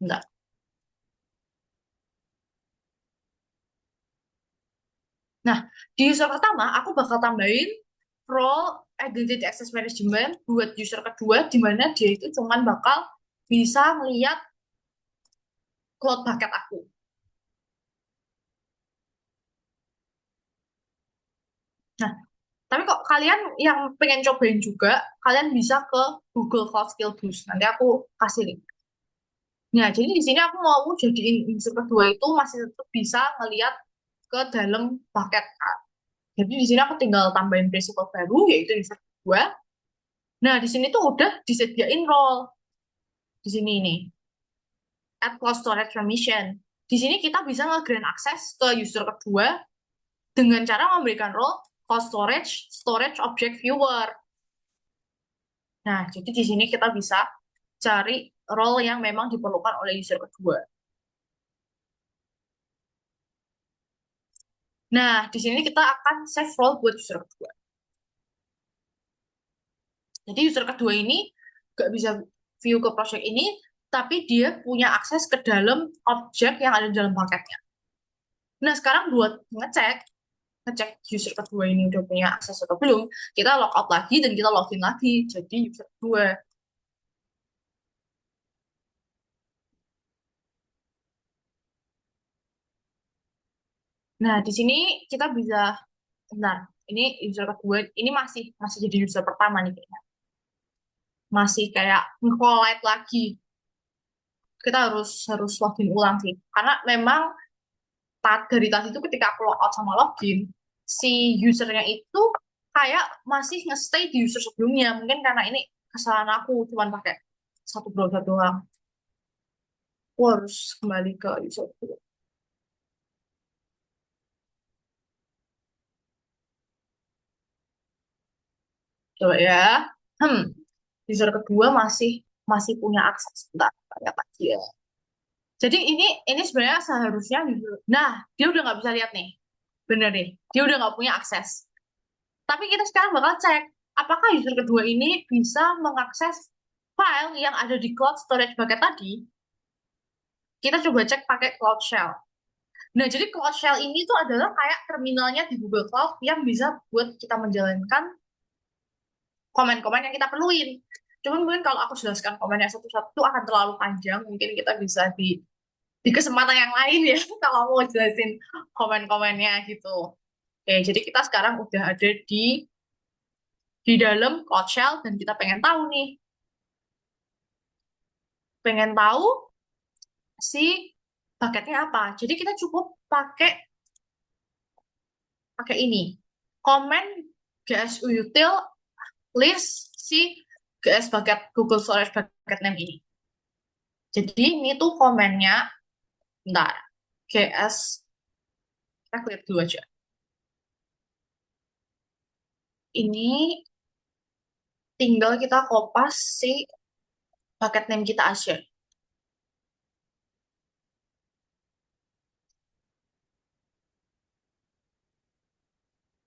Enggak. Nah, di user pertama aku bakal tambahin role Identity Access Management buat user kedua, di mana dia itu cuman bakal bisa melihat cloud bucket aku. Nah, tapi kok kalian yang pengen cobain juga, kalian bisa ke Google Cloud Skill Boost. Nanti aku kasih link. Nah, jadi di sini aku mau jadiin user kedua itu masih tetap bisa ngelihat ke dalam bucket. Jadi di sini aku tinggal tambahin principal baru yaitu user kedua. Nah, di sini tuh udah disediain role di sini nih, add cloud storage permission. Di sini kita bisa nge-grant akses ke user kedua dengan cara memberikan role cloud storage object viewer. Nah, jadi di sini kita bisa cari role yang memang diperlukan oleh user kedua. Nah, di sini kita akan save role buat user kedua. Jadi user kedua ini nggak bisa view ke project ini, tapi dia punya akses ke dalam objek yang ada di dalam paketnya. Nah, sekarang buat ngecek, ngecek user kedua ini udah punya akses atau belum, kita logout lagi dan kita login lagi jadi user kedua. Nah, di sini kita bisa, benar, ini user kedua, ini masih masih jadi user pertama nih kayaknya. Masih kayak nge-collect lagi. Kita harus login ulang sih. Karena memang dari tadi itu ketika aku logout sama login, si usernya itu kayak masih nge-stay di user sebelumnya. Mungkin karena ini kesalahan aku, cuman pakai satu browser doang. Aku harus kembali ke user dulu. Coba ya. Hmm, user kedua masih masih punya akses. Bentar, kayak lagi ya. Jadi ini sebenarnya seharusnya nah, dia udah nggak bisa lihat nih. Bener nih, dia udah nggak punya akses. Tapi kita sekarang bakal cek apakah user kedua ini bisa mengakses file yang ada di cloud storage bucket tadi. Kita coba cek pakai Cloud Shell. Nah, jadi Cloud Shell ini tuh adalah kayak terminalnya di Google Cloud yang bisa buat kita menjalankan komen-komen yang kita perluin. Cuman mungkin kalau aku jelaskan komennya satu-satu itu akan terlalu panjang. Mungkin kita bisa di kesempatan yang lain ya, kalau mau jelasin komen-komennya gitu. Oke, jadi kita sekarang udah ada di dalam Cloud Shell dan kita pengen tahu nih, pengen tahu si paketnya apa. Jadi kita cukup pakai pakai ini, komen GSU util list si GS bucket Google Storage bucket name ini. Jadi ini tuh komennya, bentar, GS, kita klik dulu aja. Ini tinggal kita kopas si bucket name kita aja.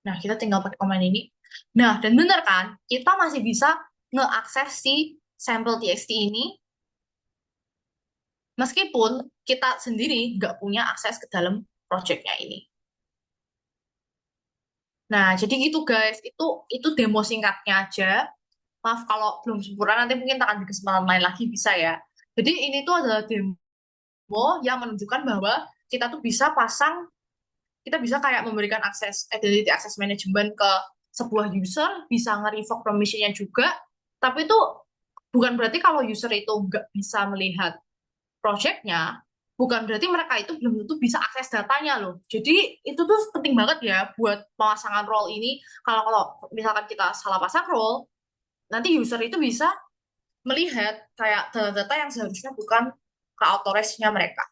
Nah, kita tinggal pakai komen ini. Nah, dan bener kan, kita masih bisa ngeakses si sampel txt ini meskipun kita sendiri nggak punya akses ke dalam projectnya ini. Nah, jadi gitu guys, itu demo singkatnya aja. Maaf kalau belum sempurna, nanti mungkin akan di kesempatan lain lagi bisa ya. Jadi ini tuh adalah demo yang menunjukkan bahwa kita tuh bisa pasang, kita bisa kayak memberikan akses identity access management ke sebuah user, bisa nge-revoke permission-nya juga, tapi itu bukan berarti kalau user itu nggak bisa melihat project-nya, bukan berarti mereka itu belum tentu bisa akses datanya loh. Jadi itu tuh penting banget ya buat pemasangan role ini. Kalau misalkan kita salah pasang role, nanti user itu bisa melihat kayak data-data yang seharusnya bukan ke authorize-nya mereka.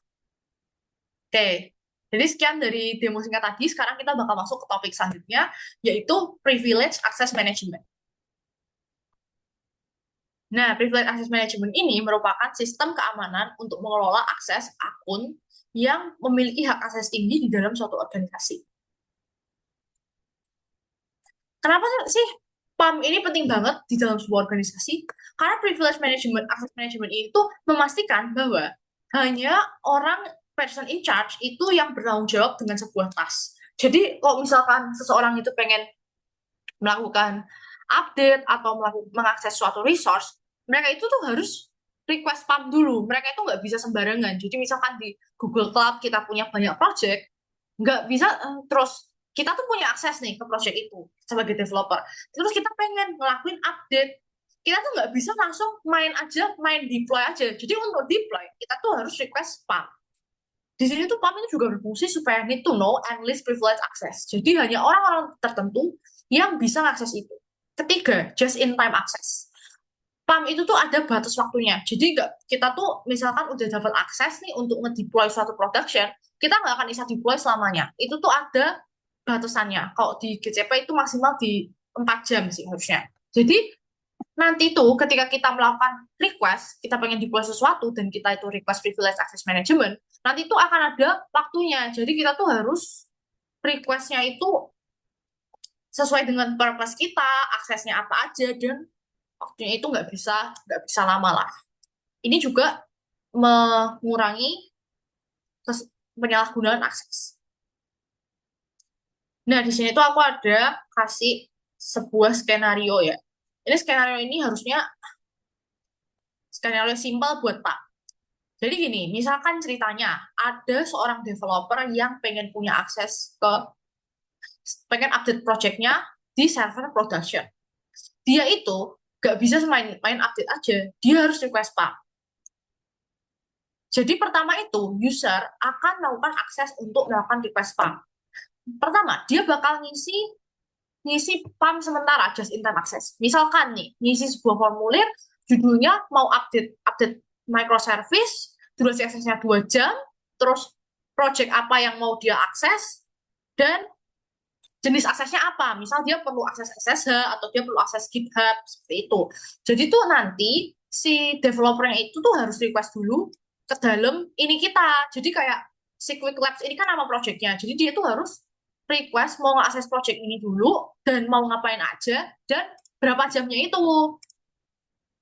Oke, jadi sekian dari demo singkat tadi. Sekarang kita bakal masuk ke topik selanjutnya, yaitu Privilege Access Management. Nah, Privilege Access Management ini merupakan sistem keamanan untuk mengelola akses akun yang memiliki hak akses tinggi di dalam suatu organisasi. Kenapa sih PAM ini penting banget di dalam sebuah organisasi? Karena Privilege Management, Access Management itu memastikan bahwa hanya orang person in charge itu yang bertanggung jawab dengan sebuah task. Jadi kalau misalkan seseorang itu pengen melakukan update atau mengakses suatu resource, mereka itu tuh harus request PAM dulu. Mereka itu nggak bisa sembarangan. Jadi misalkan di Google Cloud kita punya banyak project, nggak bisa terus kita tuh punya akses nih ke project itu sebagai developer. Terus kita pengen ngelakuin update, kita tuh nggak bisa langsung main aja, main deploy aja. Jadi untuk deploy kita tuh harus request PAM. Di sini tuh PAM itu juga berfungsi supaya need to know and list privilege access. Jadi hanya orang-orang tertentu yang bisa akses itu. Ketiga, just in time access. PAM itu tuh ada batas waktunya. Jadi nggak, kita tuh misalkan udah dapat akses nih untuk ngedeploy suatu production, kita nggak akan bisa deploy selamanya. Itu tuh ada batasannya. Kalau di GCP itu maksimal di 4 jam sih harusnya. Jadi nanti tuh ketika kita melakukan request, kita pengen deploy sesuatu dan kita itu request privilege access management, nanti tuh akan ada waktunya. Jadi kita tuh harus request-nya itu sesuai dengan purpose kita, aksesnya apa aja, dan waktunya itu nggak bisa lama lah. Ini juga mengurangi penyalahgunaan akses. Nah, di sini tuh aku ada kasih sebuah skenario ya. Ini skenario ini harusnya skenario simpel buat Pak. Jadi gini, misalkan ceritanya ada seorang developer yang pengen update projectnya di server production. Dia itu gak bisa main update aja, dia harus request Pak. Jadi pertama itu user akan melakukan akses untuk melakukan request PAM. Pertama, dia bakal ngisi PAM sementara, just in time access. Misalkan nih, ngisi sebuah formulir, judulnya mau update microservice, durasi aksesnya 2 jam, terus project apa yang mau dia akses, dan jenis aksesnya apa. Misal dia perlu akses SSH, atau dia perlu akses GitHub, seperti itu. Jadi tuh nanti, si developernya itu tuh harus request dulu ke dalam ini kita. Jadi kayak si Quick Labs ini kan nama projectnya. Jadi dia tuh harus request mau ngakses project ini dulu dan mau ngapain aja dan berapa jamnya itu.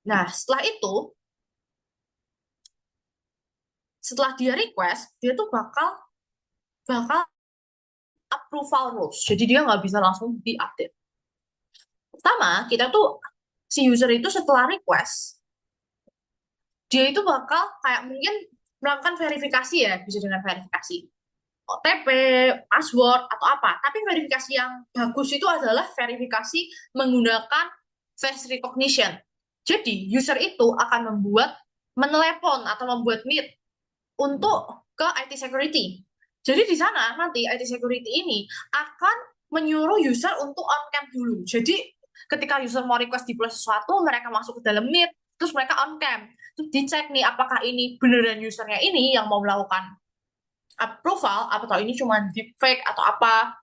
Nah, setelah dia request, dia tuh bakal approval rules. Jadi dia nggak bisa langsung di-update. Pertama, kita tuh si user itu setelah request, dia itu bakal kayak mungkin melakukan verifikasi ya, bisa dengan verifikasi OTP, password, atau apa. Tapi verifikasi yang bagus itu adalah verifikasi menggunakan face recognition. Jadi, user itu akan menelepon atau membuat meet untuk ke IT security. Jadi di sana nanti IT security ini akan menyuruh user untuk on cam dulu. Jadi ketika user mau request deploy sesuatu, mereka masuk ke dalam meet, terus mereka on cam. Terus dicek nih apakah ini beneran usernya ini yang mau melakukan approval atau ini cuma deepfake atau apa.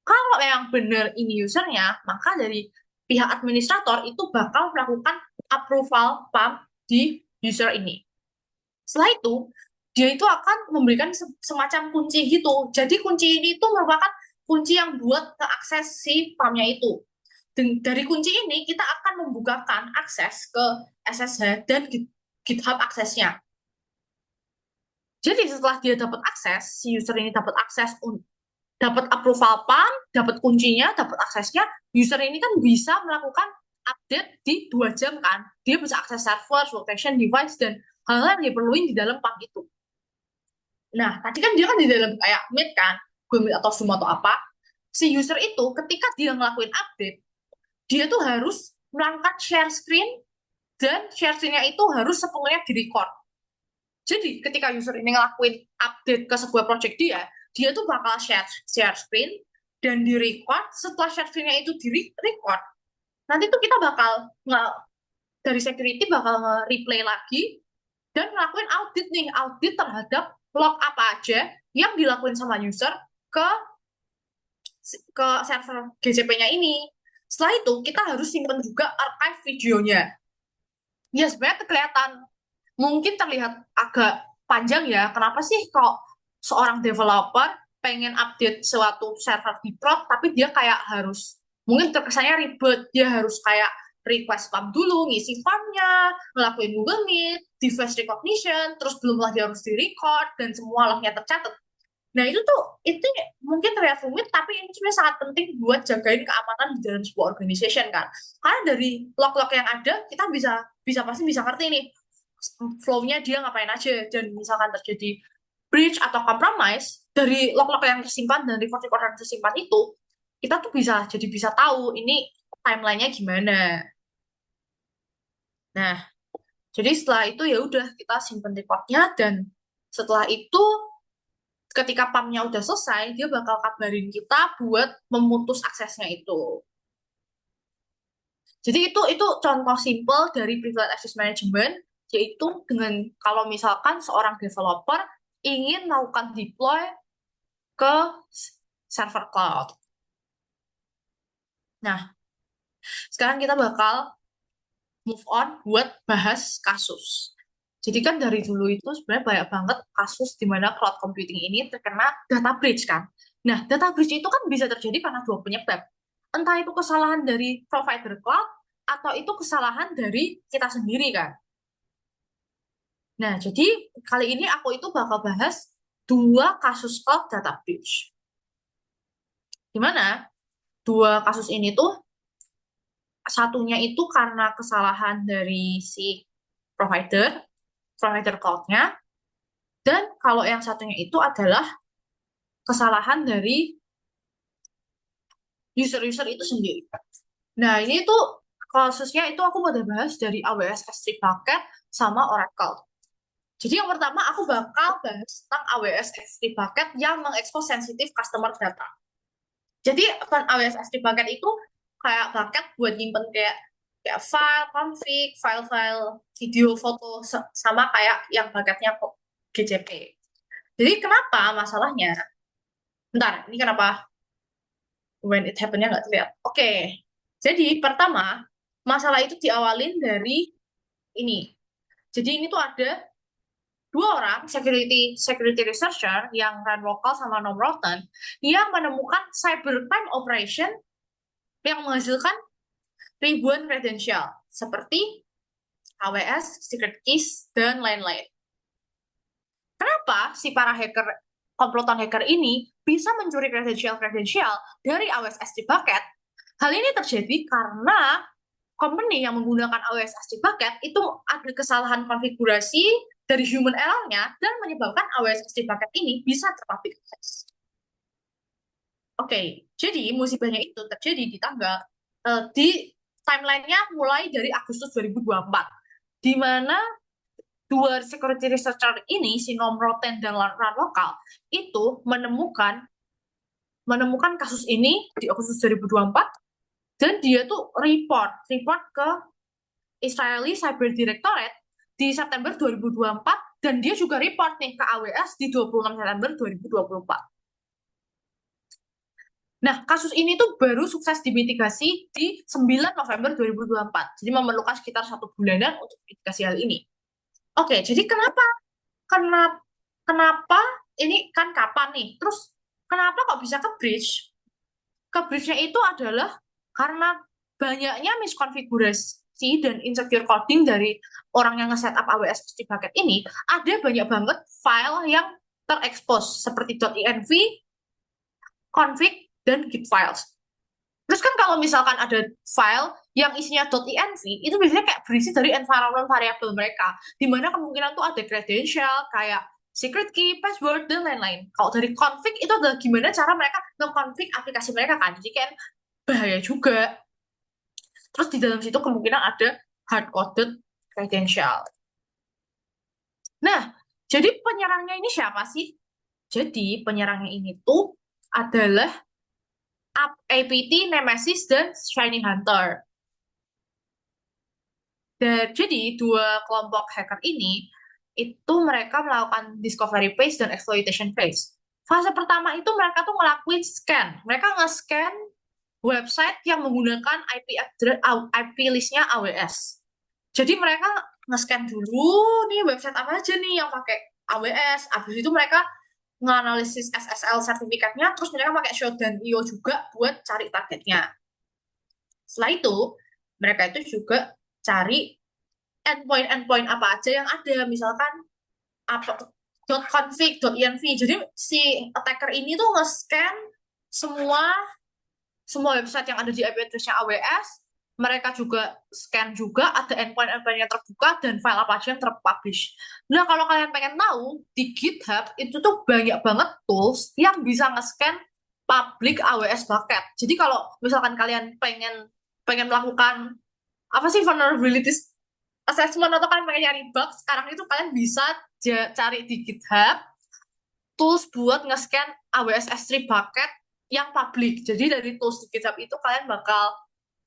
Kalau yang benar ini usernya, maka dari pihak administrator itu bakal melakukan approval PAM di user ini. Setelah itu, dia itu akan memberikan semacam kunci gitu. Jadi kunci ini itu merupakan kunci yang buat ke akses si PAM-nya itu. Dan dari kunci ini kita akan membukakan akses ke SSH dan GitHub aksesnya. Jadi setelah dia dapat akses, si user ini dapat akses, dapat approval PAM, dapat kuncinya, dapat aksesnya, user ini kan bisa melakukan update di 2 jam kan. Dia bisa akses server, workstation, device, dan hal-hal yang diperluin di dalam PAM itu. Nah, tadi kan dia kan di dalam kayak Meet kan, Google Meet atau Zoom atau apa. Si user itu ketika dia ngelakuin update, dia tuh harus mengangkat share screen, dan share screen-nya itu harus sepenuhnya di-record. Jadi ketika user ini ngelakuin update ke sebuah project dia tuh bakal share screen dan di-record. Setelah share screen-nya itu di-record, nanti tuh kita bakal dari security bakal nge-replay lagi dan ngelakuin audit terhadap log apa aja yang dilakuin sama user ke server GCP-nya ini. Setelah itu kita harus simpan juga archive videonya. Ya sebenarnya kelihatan mungkin terlihat agak panjang ya. Kenapa sih kok seorang developer pengen update suatu server di prod, tapi dia kayak harus, mungkin terkesannya ribet, dia harus kayak request PAM dulu, ngisi PAM-nya, ngelakuin Google Meet, device recognition, terus belum lagi harus di-record, dan semua lognya tercatat. Nah itu mungkin terlihat rumit, tapi ini sebenarnya sangat penting buat jagain keamanan di dalam sebuah organization kan. Karena dari log-log yang ada, kita pasti bisa ngerti nih, flow-nya dia ngapain aja, dan misalkan terjadi breach atau compromise dari log-log yang tersimpan dan record-record yang tersimpan itu, kita tuh bisa tahu ini timeline-nya gimana. Nah, jadi setelah itu ya udah kita simpen recordnya, dan setelah itu ketika PAM-nya udah selesai, dia bakal kabarin kita buat memutus aksesnya itu. Jadi itu contoh simple dari Privileged Access Management, yaitu dengan kalau misalkan seorang developer ingin melakukan deploy ke server cloud. Nah, sekarang kita bakal move on buat bahas kasus. Jadi kan dari dulu itu sebenarnya banyak banget kasus di mana cloud computing ini terkena data breach kan. Nah, data breach itu kan bisa terjadi karena dua penyebab. Entah itu kesalahan dari provider cloud atau itu kesalahan dari kita sendiri kan. Nah, jadi kali ini aku itu bakal bahas dua kasus cloud data breach. Gimana? Dua kasus ini tuh satunya itu karena kesalahan dari si provider, provider cloud-nya, dan kalau yang satunya itu adalah kesalahan dari user-user itu sendiri. Nah, ini tuh kasusnya itu aku udah bahas dari AWS S3 Bucket sama Oracle. Jadi yang pertama aku bakal bahas tentang AWS S3 Bucket yang mengekspos sensitif customer data. Jadi AWS S3 Bucket itu kayak bucket buat nyimpen kayak kayak file, config, file-file video, foto sama kayak yang bucketnya GCP. Jadi kenapa masalahnya? Bentar, ini kenapa when it happen-nya nggak terlihat? Oke, jadi pertama masalah itu diawalin dari ini. Jadi ini tuh ada dua orang security security researcher yang Rand Lokal sama Nom Rotten yang menemukan cybercrime operation yang menghasilkan ribuan kredensial seperti AWS, secret keys, dan lain-lain. Kenapa si para hacker, komplotan hacker ini bisa mencuri kredensial-kredensial dari AWS S3 Bucket? Hal ini terjadi karena company yang menggunakan AWS S3 Bucket itu ada kesalahan konfigurasi dari human error-nya dan menyebabkan AWS S3 Bucket ini bisa terpublic access. Oke, jadi musibahnya itu terjadi di tanggal di timeline-nya mulai dari Agustus 2024, di mana dua security researcher ini, si Nom Roten dan Ran Lokal, itu menemukan kasus ini di Agustus 2024, dan dia tuh report ke Israeli Cyber Directorate di September 2024, dan dia juga report nih ke AWS di 26 September 2024. Nah, kasus ini tuh baru sukses dimitigasi di 9 November 2024. Jadi memerlukan sekitar 1 bulanan untuk mitigasi hal ini. Oke, jadi kenapa kenapa ini kan kapan nih? Terus kenapa kok bisa ke breach? Ke breach-nya itu adalah karena banyaknya miskonfigurasi dan insecure coding dari orang yang nge-setup AWS S3 Bucket ini. Ada banyak banget file yang terekspos seperti .env, config, dan git files. Terus kan kalau misalkan ada file yang isinya .env, itu biasanya kayak berisi dari environment variable mereka, di mana kemungkinan tuh ada credential, kayak secret key, password, dan lain-lain. Kalau dari config, itu adalah gimana cara mereka nge-config aplikasi mereka kan, jadi kan bahaya juga. Terus di dalam situ kemungkinan ada hard-coded credential. Nah, jadi penyerangnya ini siapa sih? Jadi penyerangnya ini tuh adalah APT, Nemesis, dan Shiny Hunter. Jadi dua kelompok hacker ini itu mereka melakukan discovery phase dan exploitation phase. Fase pertama itu mereka tuh ngelakuin scan. Mereka nge-scan website yang menggunakan IP address, IP listnya AWS. Jadi mereka nge-scan dulu nih website apa aja nih yang pakai AWS. Habis itu mereka nganalisis SSL sertifikatnya, terus mereka pakai Shodan.io juga buat cari targetnya. Setelah itu, mereka itu juga cari endpoint apa aja yang ada, misalkan apa .config, .env. Jadi si attacker ini tuh nge-scan semua website yang ada di IP address-nya AWS. Mereka juga scan juga ada endpoint yang terbuka dan file apa aja yang terpublish. Nah, kalau kalian pengen tahu, di GitHub itu tuh banyak banget tools yang bisa nge-scan public AWS bucket. Jadi kalau misalkan kalian pengen melakukan apa sih vulnerabilities assessment atau kalian pengen nyari bug, sekarang itu kalian bisa cari di GitHub tools buat nge-scan AWS S3 bucket yang public. Jadi dari tools di GitHub itu kalian bakal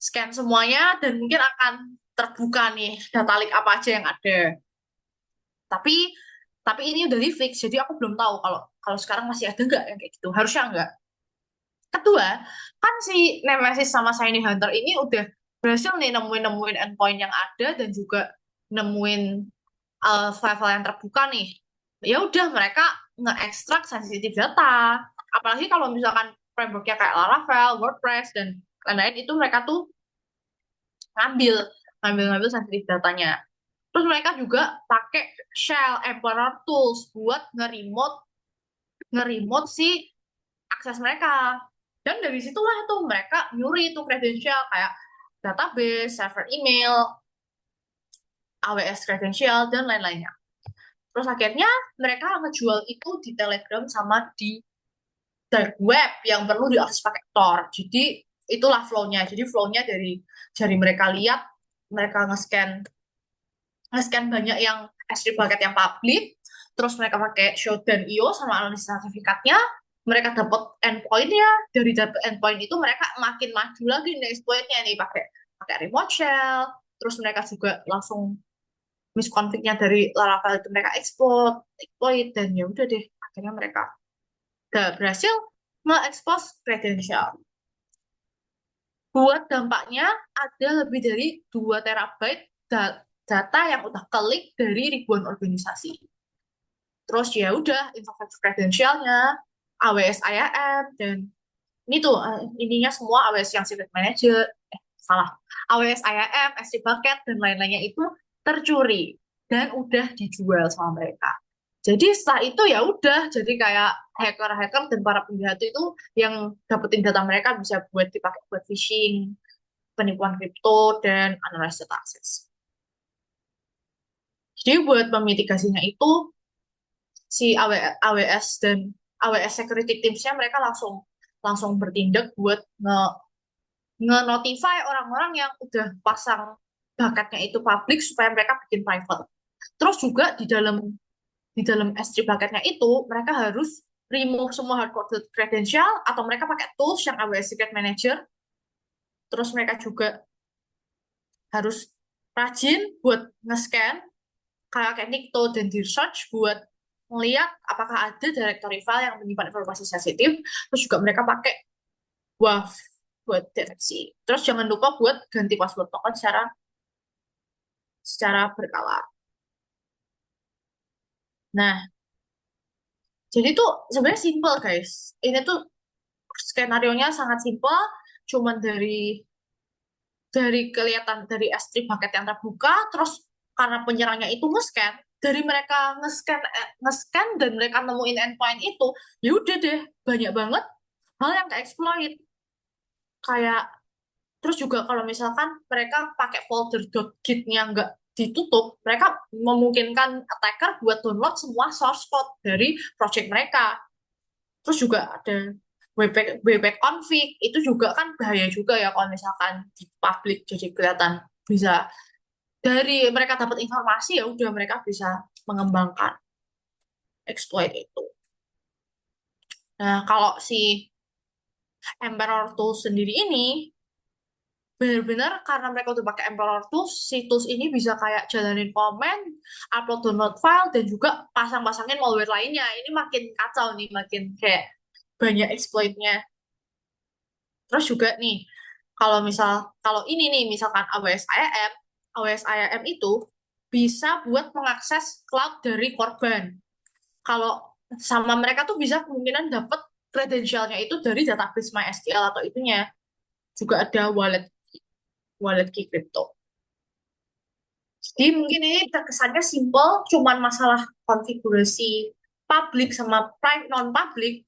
scan semuanya dan mungkin akan terbuka nih data leak apa aja yang ada. Tapi ini udah di fix, jadi aku belum tahu kalau sekarang masih ada nggak yang kayak gitu. Harusnya nggak. Kedua, kan si Nemesis sama Shiny Hunter ini udah berhasil nih nemuin endpoint yang ada dan juga nemuin file-file yang terbuka nih. Ya udah mereka nge-extract sensitive data. Apalagi kalau misalkan frameworknya kayak Laravel, WordPress, dan lain-lain itu mereka tuh ngambil ngambil sensitif datanya. Terus mereka juga pakai shell Emperor tools buat nge-remote si akses mereka. Dan dari situlah tuh mereka nyuri itu credential kayak database, server email, AWS credential, dan lain-lainnya. Terus akhirnya mereka ngejual itu di Telegram sama di dark web yang perlu diakses pakai Tor. Jadi itulah flow-nya. Jadi flow-nya dari mereka lihat, mereka nge-scan banyak yang S3 bucket yang public, terus mereka pakai Shodan IO sama analisis sertifikatnya, mereka dapat endpoint-nya, dari dapat endpoint itu mereka makin maju lagi nih exploit-nya nih pakai pakai remote shell, terus mereka juga langsung misconfig-nya dari Laravel itu mereka exploit dan ya udah deh akhirnya mereka udah berhasil nge-expose credential. Buat dampaknya ada lebih dari 2 terabyte data yang udah klik dari ribuan organisasi. Terus ya udah infrastruktur credentialnya, AWS IAM, dan ini tuh ininya semua AWS yang secret manager, salah, AWS IAM, S3 bucket, dan lain-lainnya itu tercuri dan udah dijual sama mereka. Jadi setelah itu ya udah, jadi kayak hacker-hacker dan para penjahat itu yang dapetin data mereka bisa buat dipakai buat phishing, penipuan kripto, dan analysis data access. Jadi buat memitigasinya itu si AWS dan AWS security teams-nya mereka langsung langsung bertindak buat nge-notify orang-orang yang udah pasang bakatnya itu public supaya mereka bikin private. Terus juga di dalam S3 bucketnya itu mereka harus remove semua hardcoded credential atau mereka pakai tools yang AWS Secret Manager. Terus mereka juga harus rajin buat nge-scan kayak Nikto dan di search buat melihat apakah ada directory file yang menyimpan informasi sensitif. Terus juga mereka pakai WAF buat deteksi. Terus jangan lupa buat ganti password token secara berkala. Nah, jadi tuh sebenarnya simple guys. Ini tuh skenario-nya sangat simple, cuman dari kelihatan dari S3 bucket yang terbuka, terus karena penyerangnya itu nge-scan, dari mereka nge-scan dan mereka nemuin endpoint itu, ya udah deh banyak banget hal yang ke-exploit. Kayak terus juga kalau misalkan mereka pakai folder .git-nya nggak ditutup, mereka memungkinkan attacker buat download semua source code dari project mereka. Terus juga ada webpack config, itu juga kan bahaya juga ya kalau misalkan di public jadi kelihatan bisa dari mereka dapat informasi ya udah mereka bisa mengembangkan exploit itu. Nah, kalau si Emperor Tools sendiri ini benar-benar karena mereka udah pakai Emperor Tools, si tools ini bisa kayak jalanin komen, upload download file, dan juga pasang-pasangin malware lainnya. Ini makin kacau nih, makin kayak banyak exploitnya. Terus juga nih, kalau ini nih misalkan AWS IAM itu bisa buat mengakses cloud dari korban. Kalau sama mereka tuh bisa kemungkinan dapat kredensialnya itu dari database MySQL atau itunya. Juga ada wallet wallet key crypto. Jadi mungkin ini terkesannya simple, cuman masalah konfigurasi public sama private non-public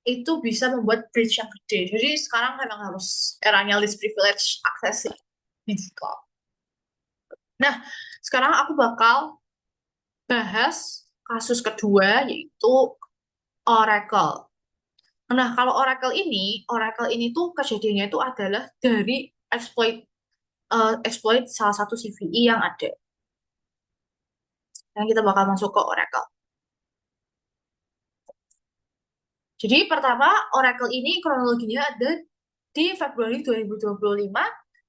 itu bisa membuat breach yang gede. Jadi sekarang memang harus eranya least privilege akses digital. Nah, sekarang aku bakal bahas kasus kedua yaitu Oracle. Nah, kalau Oracle ini tuh kejadiannya itu adalah dari exploit salah satu CVE yang ada. Dan kita bakal masuk ke Oracle. Jadi pertama, Oracle ini kronologinya ada di Februari 2025,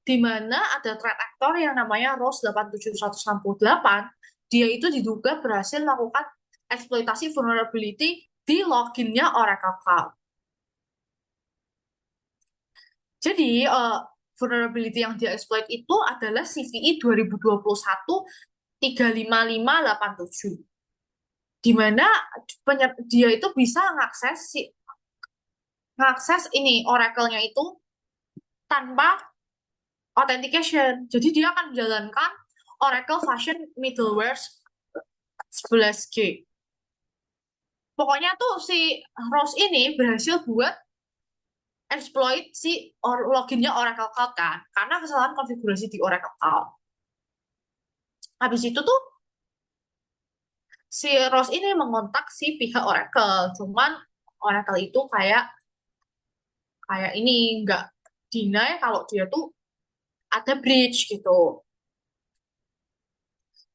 di mana ada threat actor yang namanya Rose 87168. Dia itu diduga berhasil melakukan eksploitasi vulnerability di loginnya Oracle Cloud. Jadi, vulnerability yang dia exploit itu adalah CVE 2021 35587. Di mana dia itu bisa mengakses ngakses ini Oracle-nya itu tanpa authentication. Jadi dia akan menjalankan Oracle Fusion Middleware 11G. Pokoknya tuh si Rose ini berhasil buat exploit si loginnya Oracle Cloud kan, karena kesalahan konfigurasi di Oracle Cloud. Habis itu tuh si Rose ini mengontak si pihak Oracle, cuman Oracle itu kayak kayak ini nggak deny kalau dia tuh ada breach gitu.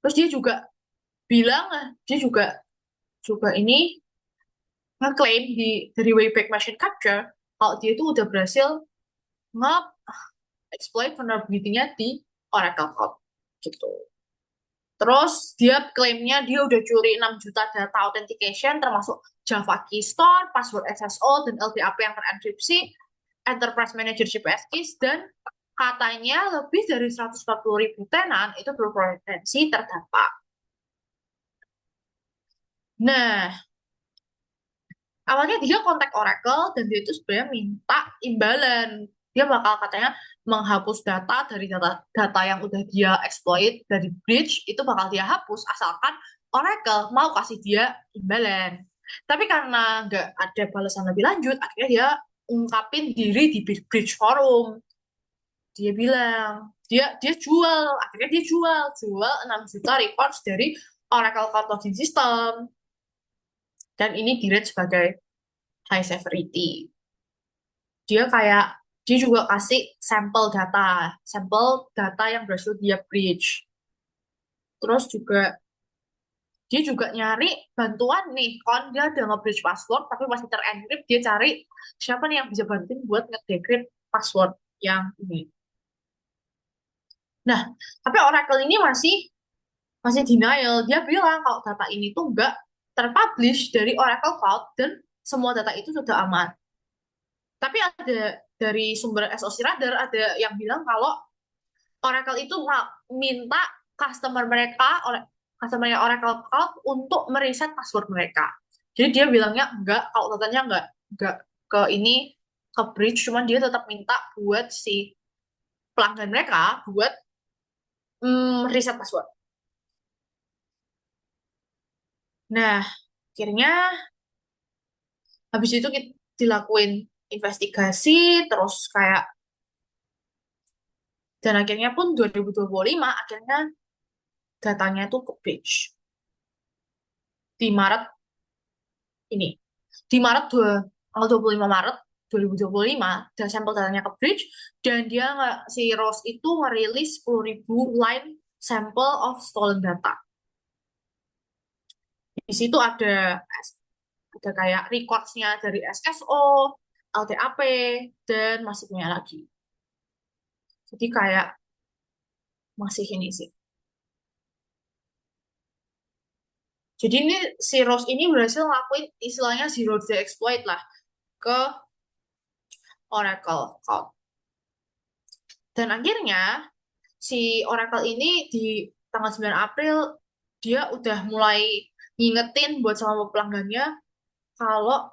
Terus dia juga bilang, dia juga juga ini ngeklaim dari Wayback Machine Capture kalau dia itu udah berhasil nge-exploit vulnerability-nya di Oracle Cloud gitu. Terus dia klaimnya dia udah curi 6 juta data authentication termasuk Java Key Store, password SSO, dan LDAP yang terenkripsi, Enterprise Manager GPS keys, dan katanya lebih dari 140.000 tenan itu berpotensi terdampak. Nah, awalnya dia kontak Oracle dan dia itu sebenarnya minta imbalan. Dia bakal katanya menghapus data dari data yang udah dia exploit dari breach itu bakal dia hapus asalkan Oracle mau kasih dia imbalan. Tapi karena nggak ada balasan lebih lanjut, akhirnya dia ungkapin diri di breach forum. Dia bilang dia jual, akhirnya dia jual 6 juta records dari Oracle Cloud Login System. Dan ini di-rate sebagai high severity. Dia juga kasih sampel data yang berhasil dia breach. Terus dia juga nyari bantuan nih, kon dia udah nge-breach password tapi masih terencrypt, dia cari siapa nih yang bisa bantuin buat nge-decrypt password yang ini. Nah, tapi Oracle ini masih denial. Dia bilang kalau data ini tuh nggak terpublish dari Oracle Cloud dan semua data itu sudah aman. Tapi ada dari sumber SOC Radar ada yang bilang kalau Oracle itu minta customer mereka, customernya Oracle Cloud untuk mereset password mereka. Jadi dia bilangnya enggak, kalau datanya enggak ke ini ke breach, cuman dia tetap minta buat si pelanggan mereka buat reset password. Nah, akhirnya habis itu kita dilakuin investigasi, terus kayak dan akhirnya pun 2025 akhirnya datanya tuh ke breach di Maret ini. Di Maret tanggal 25 Maret 2025 dan sampel datanya ke breach dan dia si Rose itu ngerilis 10.000 line sample of stolen data. Di situ ada kayak records-nya dari SSO, LTAP, dan masih banyak lagi. Jadi kayak masih ini sih. Jadi ini si Rose ini berhasil ngelakuin istilahnya zero day exploit lah ke Oracle Cloud. Dan akhirnya si Oracle ini di tanggal 9 April dia udah mulai ngingetin buat sama pelanggannya kalau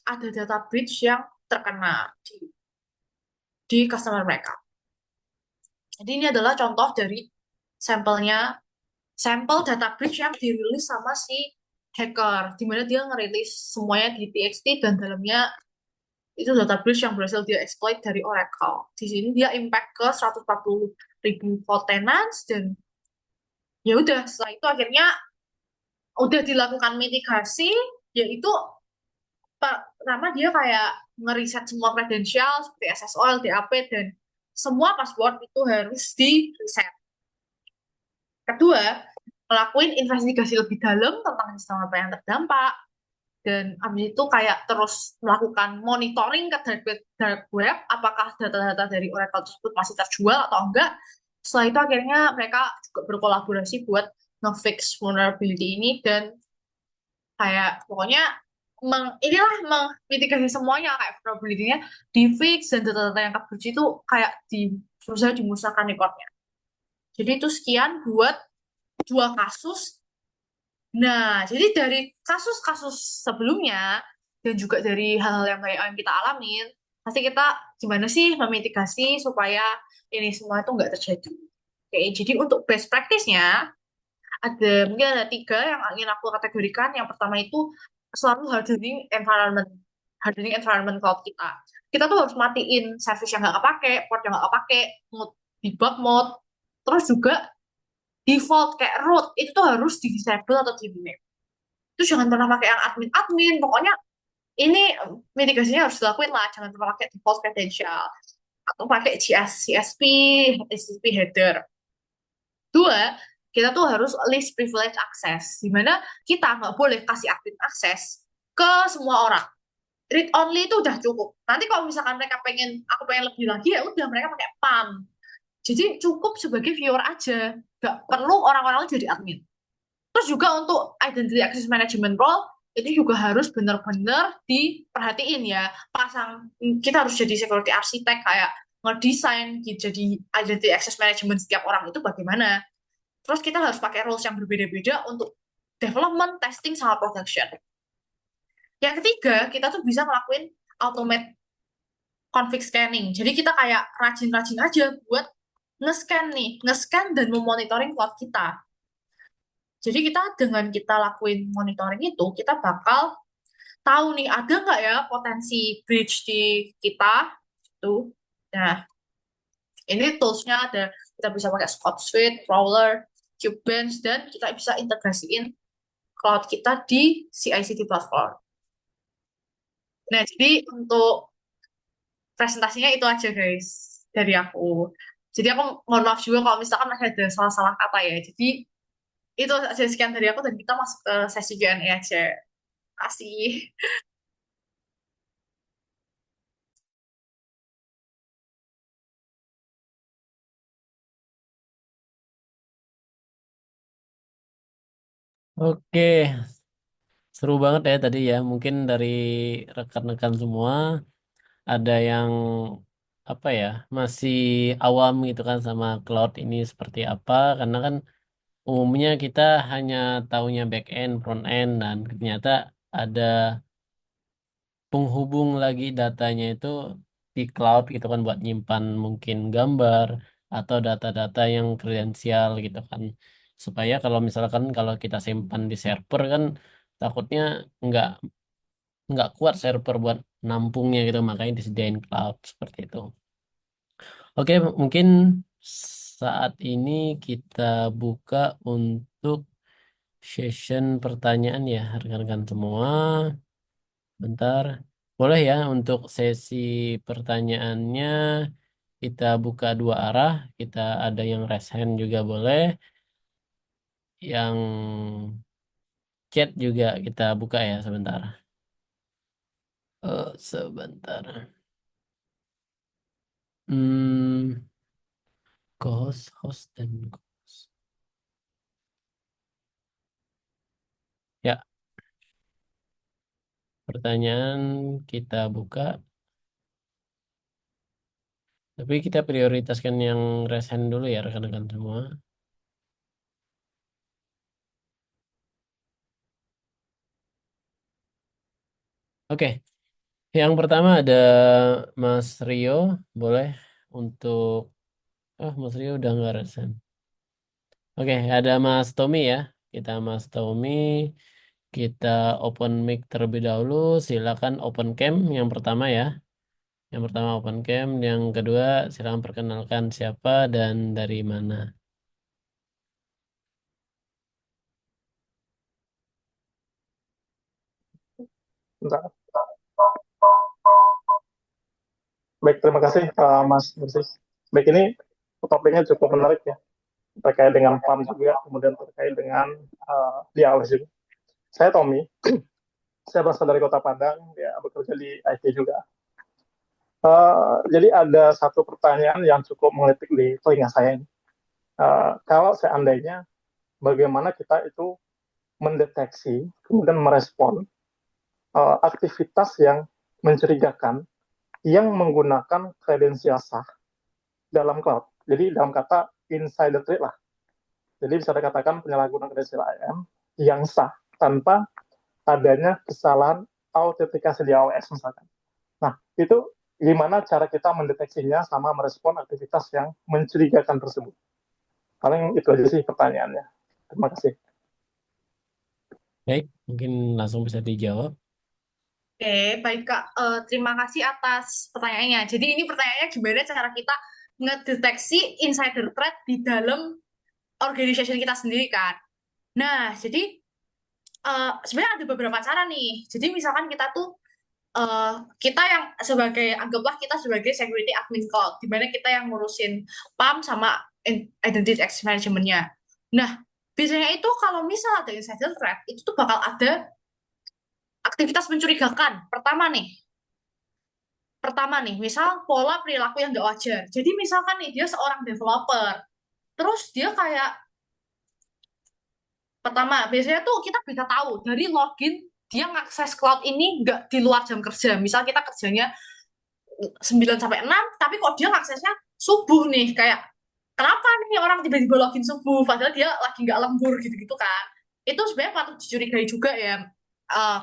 ada data breach yang terkena di customer mereka. Jadi ini adalah contoh dari sampel data breach yang dirilis sama si hacker, di mana dia ngerilis semuanya di TXT dan dalamnya itu data breach yang berhasil dia exploit dari Oracle. Di sini dia impact ke 140.000 cloud tenants dan ya udah setelah itu akhirnya udah dilakukan mitigasi, yaitu pertama dia kayak ngeriset semua kredensial seperti SSO, LDAP, dan semua password itu harus di reset. Kedua, ngelakuin investigasi lebih dalam tentang sistem apa yang terdampak, dan habis itu kayak terus melakukan monitoring ke dark web, apakah data-data dari Oracle tersebut masih terjual atau enggak. Setelah itu akhirnya mereka juga berkolaborasi buat nge-fix vulnerability ini dan kayak pokoknya inilah memitigasi semuanya kayak probability-nya di fix dan data-data yang kekunci itu kayak berusaha dimusnahkan recordnya. Jadi itu sekian buat 2 kasus. Nah, jadi dari kasus-kasus sebelumnya dan juga dari hal-hal yang kayak yang kita alamin, pasti kita gimana sih memitigasi supaya ini semua itu nggak terjadi. Oke, jadi untuk best practice-nya, mungkin ada tiga yang ingin aku kategorikan. Yang pertama itu selalu hardening environment cloud kita. Kita tuh harus matiin service yang nggak kepake, port yang nggak kepake, debug mode, terus juga default kayak root itu tuh harus di disable atau di remove. Terus jangan pernah pakai yang admin-admin. Pokoknya ini mitigasinya harus dilakuin lah. Jangan pernah pakai default credential atau pakai CSP, HTTP header. Dua, kita tuh harus list privilege access, di mana kita nggak boleh kasih admin akses ke semua orang. Read only itu udah cukup. Nanti kalau misalkan mereka aku pengen lebih lagi, ya udah mereka pakai PAM. Jadi cukup sebagai viewer aja, nggak perlu orang-orang jadi admin. Terus juga untuk identity access management role, itu juga harus benar-benar diperhatiin ya. Kita harus jadi security architect, kayak ngedesain jadi identity access management setiap orang itu bagaimana. Terus kita harus pakai rules yang berbeda-beda untuk development, testing, sama production. Yang ketiga, kita tuh bisa ngelakuin automate config scanning. Jadi kita kayak rajin-rajin aja buat nge-scan dan memonitoring cloud kita. Jadi dengan kita lakuin monitoring itu, kita bakal tahu nih ada nggak ya potensi breach di kita itu. Nah, ini toolsnya ada, kita bisa pakai Scott Suite, Crawler, Kubebench, dan kita bisa integrasiin cloud kita di CI/CD platform. Nah, jadi untuk presentasinya itu aja guys dari aku. Jadi aku mohon maaf juga kalau misalkan masih ada salah-salah kata ya. Jadi itu aja sekian dari aku dan kita masuk ke sesi Q&A aja. Kasih. Oke, seru banget ya tadi ya. Mungkin dari rekan-rekan semua ada yang apa ya masih awam gitu kan sama cloud ini seperti apa. Karena kan umumnya kita hanya taunya back end, front end, dan ternyata ada penghubung lagi datanya itu di cloud gitu kan buat nyimpan mungkin gambar atau data-data yang kredensial gitu kan. Supaya kalau misalkan kalau kita simpan di server kan takutnya nggak nggak kuat server buat nampungnya gitu makanya disediain cloud seperti itu. Oke, mungkin saat ini kita buka untuk session pertanyaan ya rekan-rekan semua. Bentar. Boleh ya untuk sesi pertanyaannya kita buka dua arah. Kita ada yang raise hand juga boleh. Yang chat juga kita buka ya sebentar. Sebentar. Hmm, host dan host. Ya, pertanyaan kita buka. Tapi kita prioritaskan yang raise hand dulu ya rekan-rekan semua. Oke, yang pertama ada Mas Rio, boleh untuk Mas Rio udah nggak raise hand. Oke, ada Mas Tommy ya. Kita Mas Tommy, kita open mic terlebih dahulu. Silakan open cam yang pertama ya. Yang pertama open cam, yang kedua silakan perkenalkan siapa dan dari mana. Bentar. Baik, terima kasih Mas Bersih. Baik, ini topiknya cukup menarik ya, terkait dengan PAM juga, kemudian terkait dengan dialog juga. Saya Tommy, saya berasal dari Kota Padang, ya bekerja di IT juga. Jadi ada satu pertanyaan yang cukup mengelitik di telinga saya ini. Kalau seandainya bagaimana kita itu mendeteksi, kemudian merespon aktivitas yang mencurigakan yang menggunakan kredensial sah dalam cloud. Jadi dalam kata insider trade lah. Jadi bisa dikatakan penyalahgunaan kredensial IAM yang sah tanpa adanya kesalahan autentikasi di AWS misalkan. Nah, itu gimana cara kita mendeteksinya sama merespon aktivitas yang mencurigakan tersebut? Paling itu aja sih pertanyaannya. Terima kasih. Baik, mungkin langsung bisa dijawab. Oke, baik Kak. Terima kasih atas pertanyaannya. Jadi ini pertanyaannya gimana cara kita ngedeteksi insider threat di dalam organization kita sendiri kan. Nah, jadi sebenarnya ada beberapa cara nih. Jadi misalkan kita tuh kita yang sebagai anggaplah kita sebagai security admin cloud, di mana kita yang ngurusin PAM sama identity access management-nya. Nah, biasanya itu kalau misal ada insider threat, itu tuh bakal ada aktivitas mencurigakan. Pertama nih, misal pola perilaku yang nggak wajar. Jadi misalkan nih dia seorang developer, terus dia kayak pertama biasanya tuh kita bisa tahu dari login dia ngakses cloud ini nggak di luar jam kerja. Misal kita kerjanya 9 sampai 6, tapi kok dia ngaksesnya subuh nih, kayak kenapa nih orang tiba-tiba login subuh padahal dia lagi nggak lembur gitu-gitu kan. Itu sebenarnya patut dicurigai juga ya.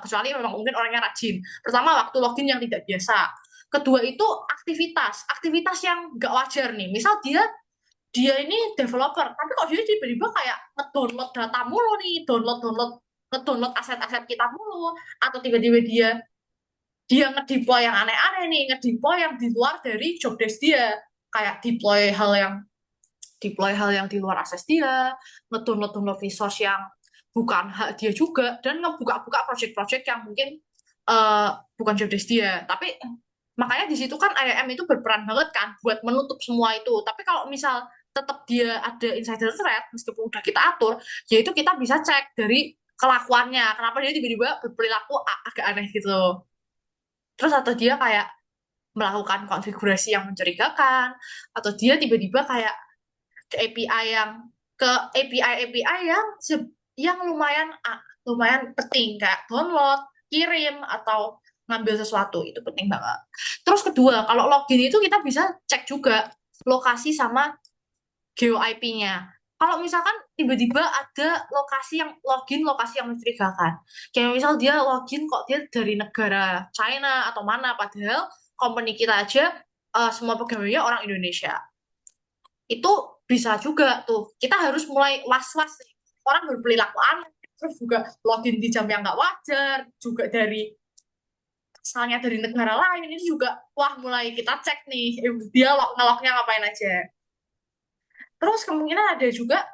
Kecuali memang mungkin orangnya rajin. Pertama, waktu login yang tidak biasa. Kedua itu aktivitas yang nggak wajar nih. Misal dia dia ini developer, tapi kok dia tiba-tiba kayak ngedownload data mulu nih, ngedownload aset-aset kita mulu, atau tiba-tiba dia dia ngedeploy yang aneh-aneh nih, ngedeploy yang di luar dari job desk dia, kayak deploy hal yang di luar akses dia, ngedownload resource yang bukan hak dia juga, dan ngebuka-buka project-project yang mungkin bukan job desk dia. Tapi makanya di situ kan IAM itu berperan banget kan buat menutup semua itu. Tapi kalau misal tetap dia ada insider threat, meskipun udah kita atur, ya itu kita bisa cek dari kelakuannya, kenapa dia tiba-tiba berperilaku agak aneh gitu. Terus atau dia kayak melakukan konfigurasi yang mencurigakan, atau dia tiba-tiba kayak ke API yang yang lumayan penting, kayak download, kirim, atau ngambil sesuatu. Itu penting banget. Terus kedua, kalau login itu kita bisa cek juga lokasi sama geo IP-nya. Kalau misalkan tiba-tiba ada lokasi yang mencurigakan, kayak misal dia login kok dia dari negara China atau mana, padahal company kita aja semua pegawainya orang Indonesia. Itu bisa juga tuh. Kita harus mulai was-was nih. Orang berperilaku aneh, terus juga login di jam yang nggak wajar, juga asalnya dari negara lain, ini juga wah mulai kita cek nih dia ngelognya ngapain aja. Terus kemungkinan ada juga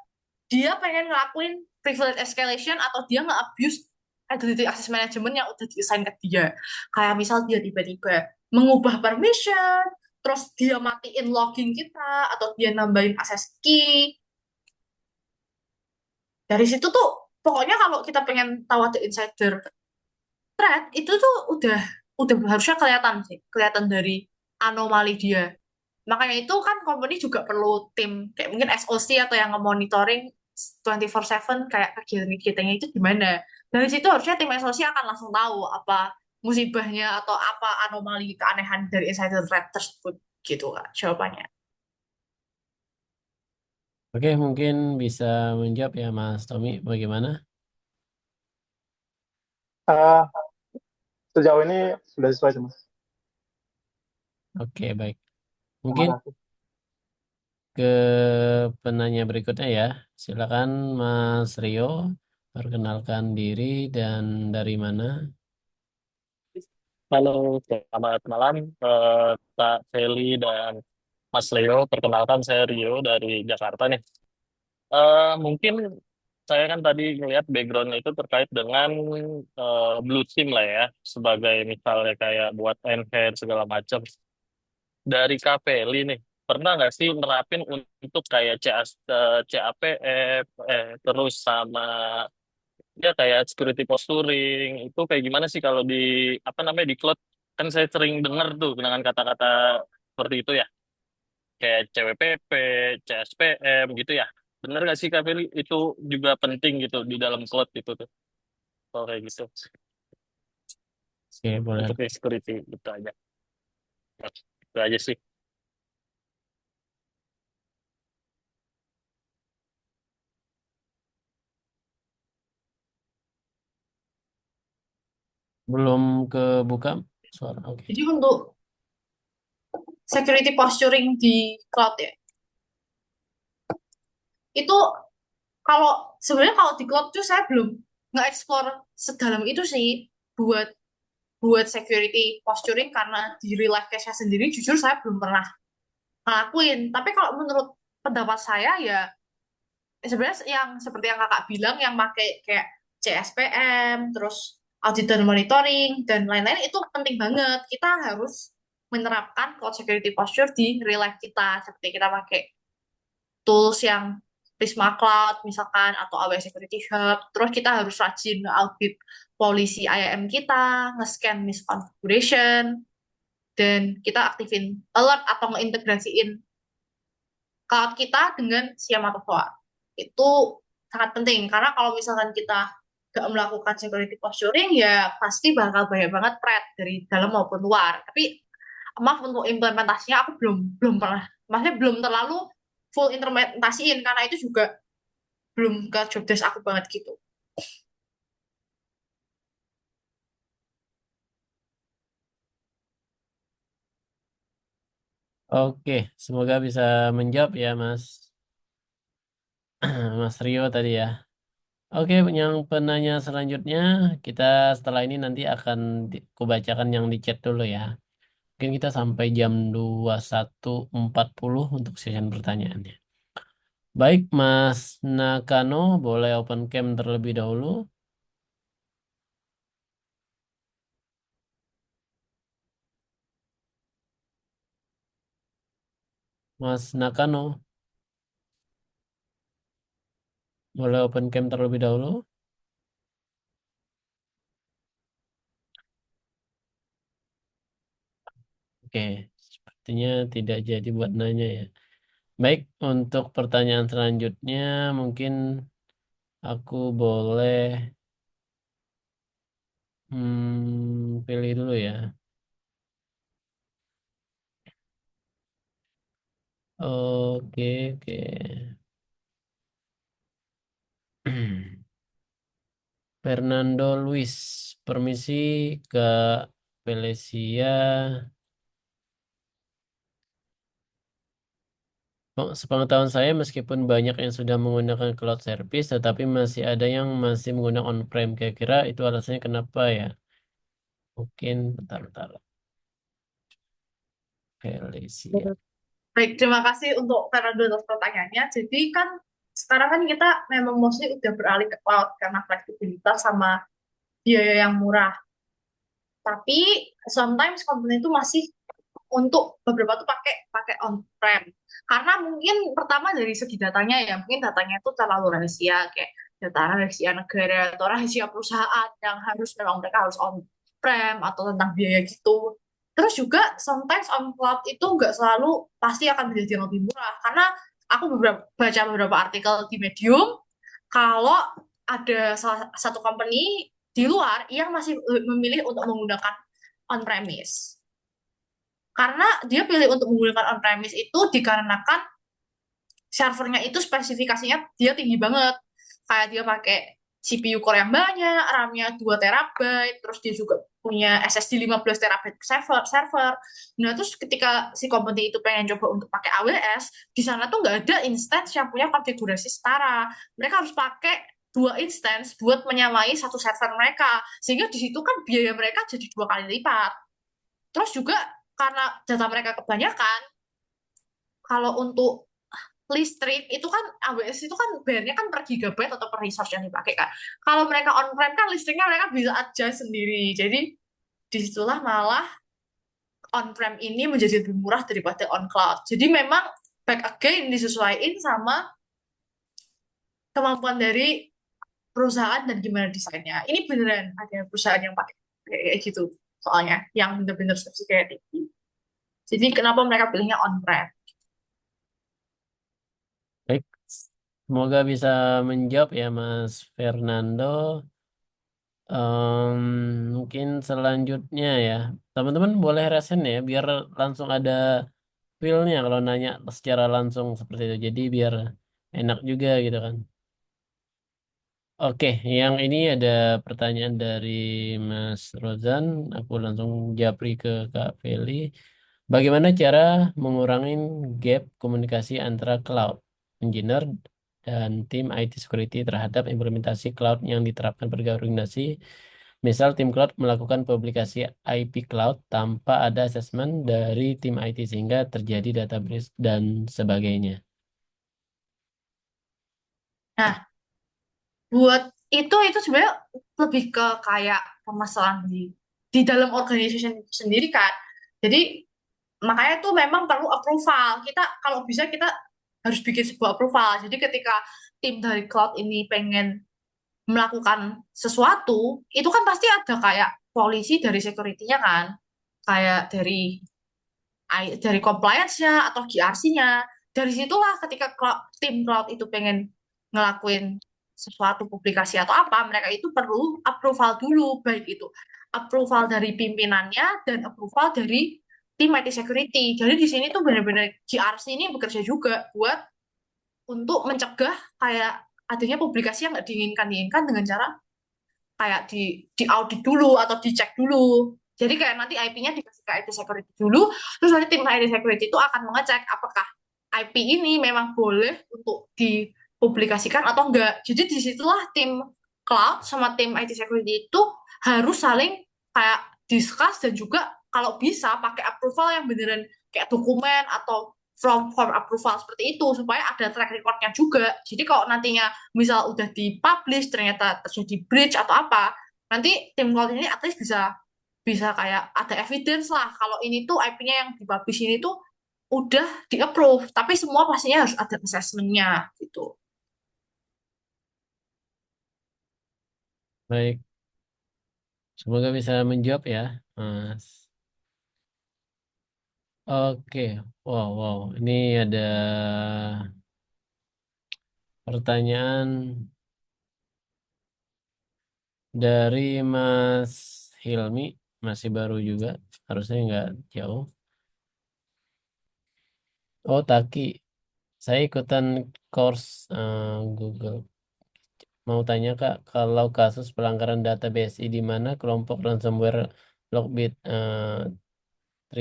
dia pengen ngelakuin privilege escalation atau dia nge-abuse identity access management yang udah di-assign ke dia. Kayak misal dia tiba-tiba mengubah permission, terus dia matiin login kita, atau dia nambahin access key. Dari situ tuh, pokoknya kalau kita pengen tahu ada insider threat, itu tuh udah harusnya kelihatan sih, kelihatan dari anomali dia. Makanya itu kan company juga perlu tim kayak mungkin SOC atau yang nge-monitoring 24/7 kayak kegiatan-kegiatannya itu gimana. Dari situ harusnya tim SOC akan langsung tahu apa musibahnya atau apa anomali keanehan dari insider threat tersebut gitu Kak jawabannya. Oke, mungkin bisa menjawab ya Mas Tommy, bagaimana? Uh, Sejauh ini sudah sesuai sih, Mas. Oke, baik. Terima Mungkin kasih. ke penanya berikutnya ya. Silakan Mas Rio, perkenalkan diri dan dari mana? Halo, selamat malam, Kak Feli dan Mas Leo. Perkenalkan, saya Rio dari Jakarta nih. Mungkin saya kan tadi ngelihat background itu terkait dengan Blue Team lah ya, sebagai misalnya kayak buat enhance segala macam. Dari Kak Feli nih, pernah nggak sih nerapin untuk kayak CAPF, terus sama ya kayak security posturing itu kayak gimana sih kalau di apa namanya di cloud, kan saya sering dengar tuh dengan kata-kata seperti itu ya, kayak CWPP, CSPM gitu ya. Bener gak sih Kak Feli itu juga penting gitu di dalam cloud itu tuh kalau kayak gitu Oke, boleh. untuk security gitu aja. Itu aja sih. Belum kebuka suara. Oke. Jadi untuk security posturing di cloud ya, itu kalau sebenarnya kalau di cloud tuh saya belum nge-explore sedalam itu sih buat buat security posturing, karena di real life case-nya sendiri jujur saya belum pernah ngelakuin. Tapi kalau menurut pendapat saya ya sebenarnya yang seperti yang kakak bilang, yang pakai kayak CSPM, terus audit dan monitoring dan lain-lain itu penting banget. Kita harus menerapkan cloud security posture di real life kita, seperti kita pakai tools yang Prisma Cloud misalkan atau AWS Security Hub. Terus kita harus rajin audit polisi IAM kita, nge-scan misconfiguration, dan kita aktifin alert atau ngeintegrasiin cloud kita dengan Siam atau SOA. Itu sangat penting, karena kalau misalkan kita gak melakukan security posturing, ya pasti bakal banyak banget threat dari dalam maupun luar. Tapi maaf, untuk implementasinya aku belum belum pernah, maksudnya belum terlalu full implementasiin, karena itu juga belum ke job desk aku banget gitu. Oke, semoga bisa menjawab ya Mas Mas Rio tadi ya. Oke, yang penanya selanjutnya kita setelah ini nanti akan kubacakan yang di chat dulu ya. Mungkin kita sampai jam 21.40 untuk session pertanyaannya. Baik, Mas Nakano, boleh open cam terlebih dahulu. Mas Nakano, boleh open cam terlebih dahulu. Oke, sepertinya tidak jadi buat nanya ya. Baik, untuk pertanyaan selanjutnya mungkin aku boleh pilih dulu ya. Oke, oke. Fernando Luis, permisi ke Felicia. Sepengetahuan saya, meskipun banyak yang sudah menggunakan cloud service, tetapi masih ada yang masih menggunakan on-prem. Kira-kira itu alasannya kenapa ya? Mungkin bentar-bentar. Felicia. Baik, terima kasih untuk Fernando atas pertanyaannya. Jadi kan sekarang kan kita memang mostly udah beralih ke cloud karena fleksibilitas sama biaya yang murah. Tapi sometimes company itu masih untuk beberapa tuh pakai pakai on-prem. Karena mungkin pertama dari segi datanya ya, mungkin datanya itu terlalu rahasia, kayak data rahasia negara atau rahasia perusahaan yang harus memang mereka harus on-prem atau tentang biaya gitu. Terus juga sometimes on cloud itu nggak selalu pasti akan menjadi yang lebih murah. Karena aku baca beberapa artikel di Medium, kalau ada salah satu company di luar yang masih memilih untuk menggunakan on-premise. Karena dia pilih untuk menggunakan on-premise itu dikarenakan servernya itu spesifikasinya dia tinggi banget. Kayak dia pakai CPU core yang banyak, RAM-nya 2 terabyte, terus dia juga punya SSD 15 terabyte server. Nah, terus ketika si company itu pengen coba untuk pakai AWS, di sana tuh nggak ada instance yang punya konfigurasi setara. Mereka harus pakai dua instance buat menyamai satu server mereka. Sehingga di situ kan biaya mereka jadi 2 kali lipat. Terus juga karena data mereka kebanyakan, kalau untuk listrik itu kan AWS itu kan bayarnya kan per gigabyte atau per resource yang dipakai kan. Kalau mereka on-prem kan listriknya mereka bisa adjust sendiri. Jadi disitulah malah on-prem ini menjadi lebih murah daripada on-cloud. Jadi memang back again disesuaikan sama kemampuan dari perusahaan dan gimana desainnya. Ini beneran ada perusahaan yang pakai kayak gitu soalnya, yang bener-bener kayak tinggi. Jadi kenapa mereka pilihnya on-prem? Baik, semoga bisa menjawab ya Mas Fernando. Em, Mungkin selanjutnya ya, teman-teman boleh resen ya, biar langsung ada feel-nya kalau nanya secara langsung seperti itu. Jadi biar enak juga gitu kan. Oke, yang ini ada pertanyaan dari Mas Rozan. Aku langsung japri ke Kak Feli. Bagaimana cara mengurangi gap komunikasi antara cloud engineer dan tim IT security terhadap implementasi cloud yang diterapkan berkoordinasi? Misal tim cloud melakukan publikasi IP cloud tanpa ada asesmen dari tim IT sehingga terjadi data breach dan sebagainya. Nah, buat itu sebenarnya lebih ke kayak permasalahan di dalam organization itu sendiri kan. Jadi makanya tuh memang perlu approval. Kita kalau bisa kita harus bikin sebuah approval. Jadi ketika tim dari cloud ini pengen melakukan sesuatu, itu kan pasti ada kayak polisi dari security-nya kan, kayak dari compliance-nya atau GRC-nya. Dari situlah ketika tim cloud itu pengen ngelakuin sesuatu publikasi atau apa, mereka itu perlu approval dulu, baik itu approval dari pimpinannya dan approval dari tim IT security. Jadi di sini tuh benar-benar GRC ini bekerja juga buat untuk mencegah kayak adanya publikasi yang nggak diinginkan dengan cara kayak di audit dulu atau dicek dulu. Jadi kayak nanti IP-nya dikasih ke IT security dulu, terus nanti tim IT security itu akan mengecek apakah IP ini memang boleh untuk dipublikasikan atau enggak. Jadi disitulah tim cloud sama tim IT security itu harus saling kayak discuss dan juga kalau bisa pakai approval yang beneran kayak dokumen atau form approval seperti itu supaya ada track record-nya juga. Jadi kalau nantinya misal udah dipublish ternyata terjadi breach atau apa, nanti tim cloud ini at least bisa bisa kayak ada evidence lah kalau ini tuh IP-nya yang dipublish ini tuh udah di-approve, tapi semua pastinya harus ada assessment-nya gitu. Baik, semoga bisa menjawab ya, Mas. Oke, wow, wow. Ini ada pertanyaan dari Mas Hilmi, masih baru juga, harusnya nggak jauh. Oh, Taki, saya ikutan course Google. Mau tanya Kak, kalau kasus pelanggaran data BSI di mana kelompok ransomware Lockbit 3.0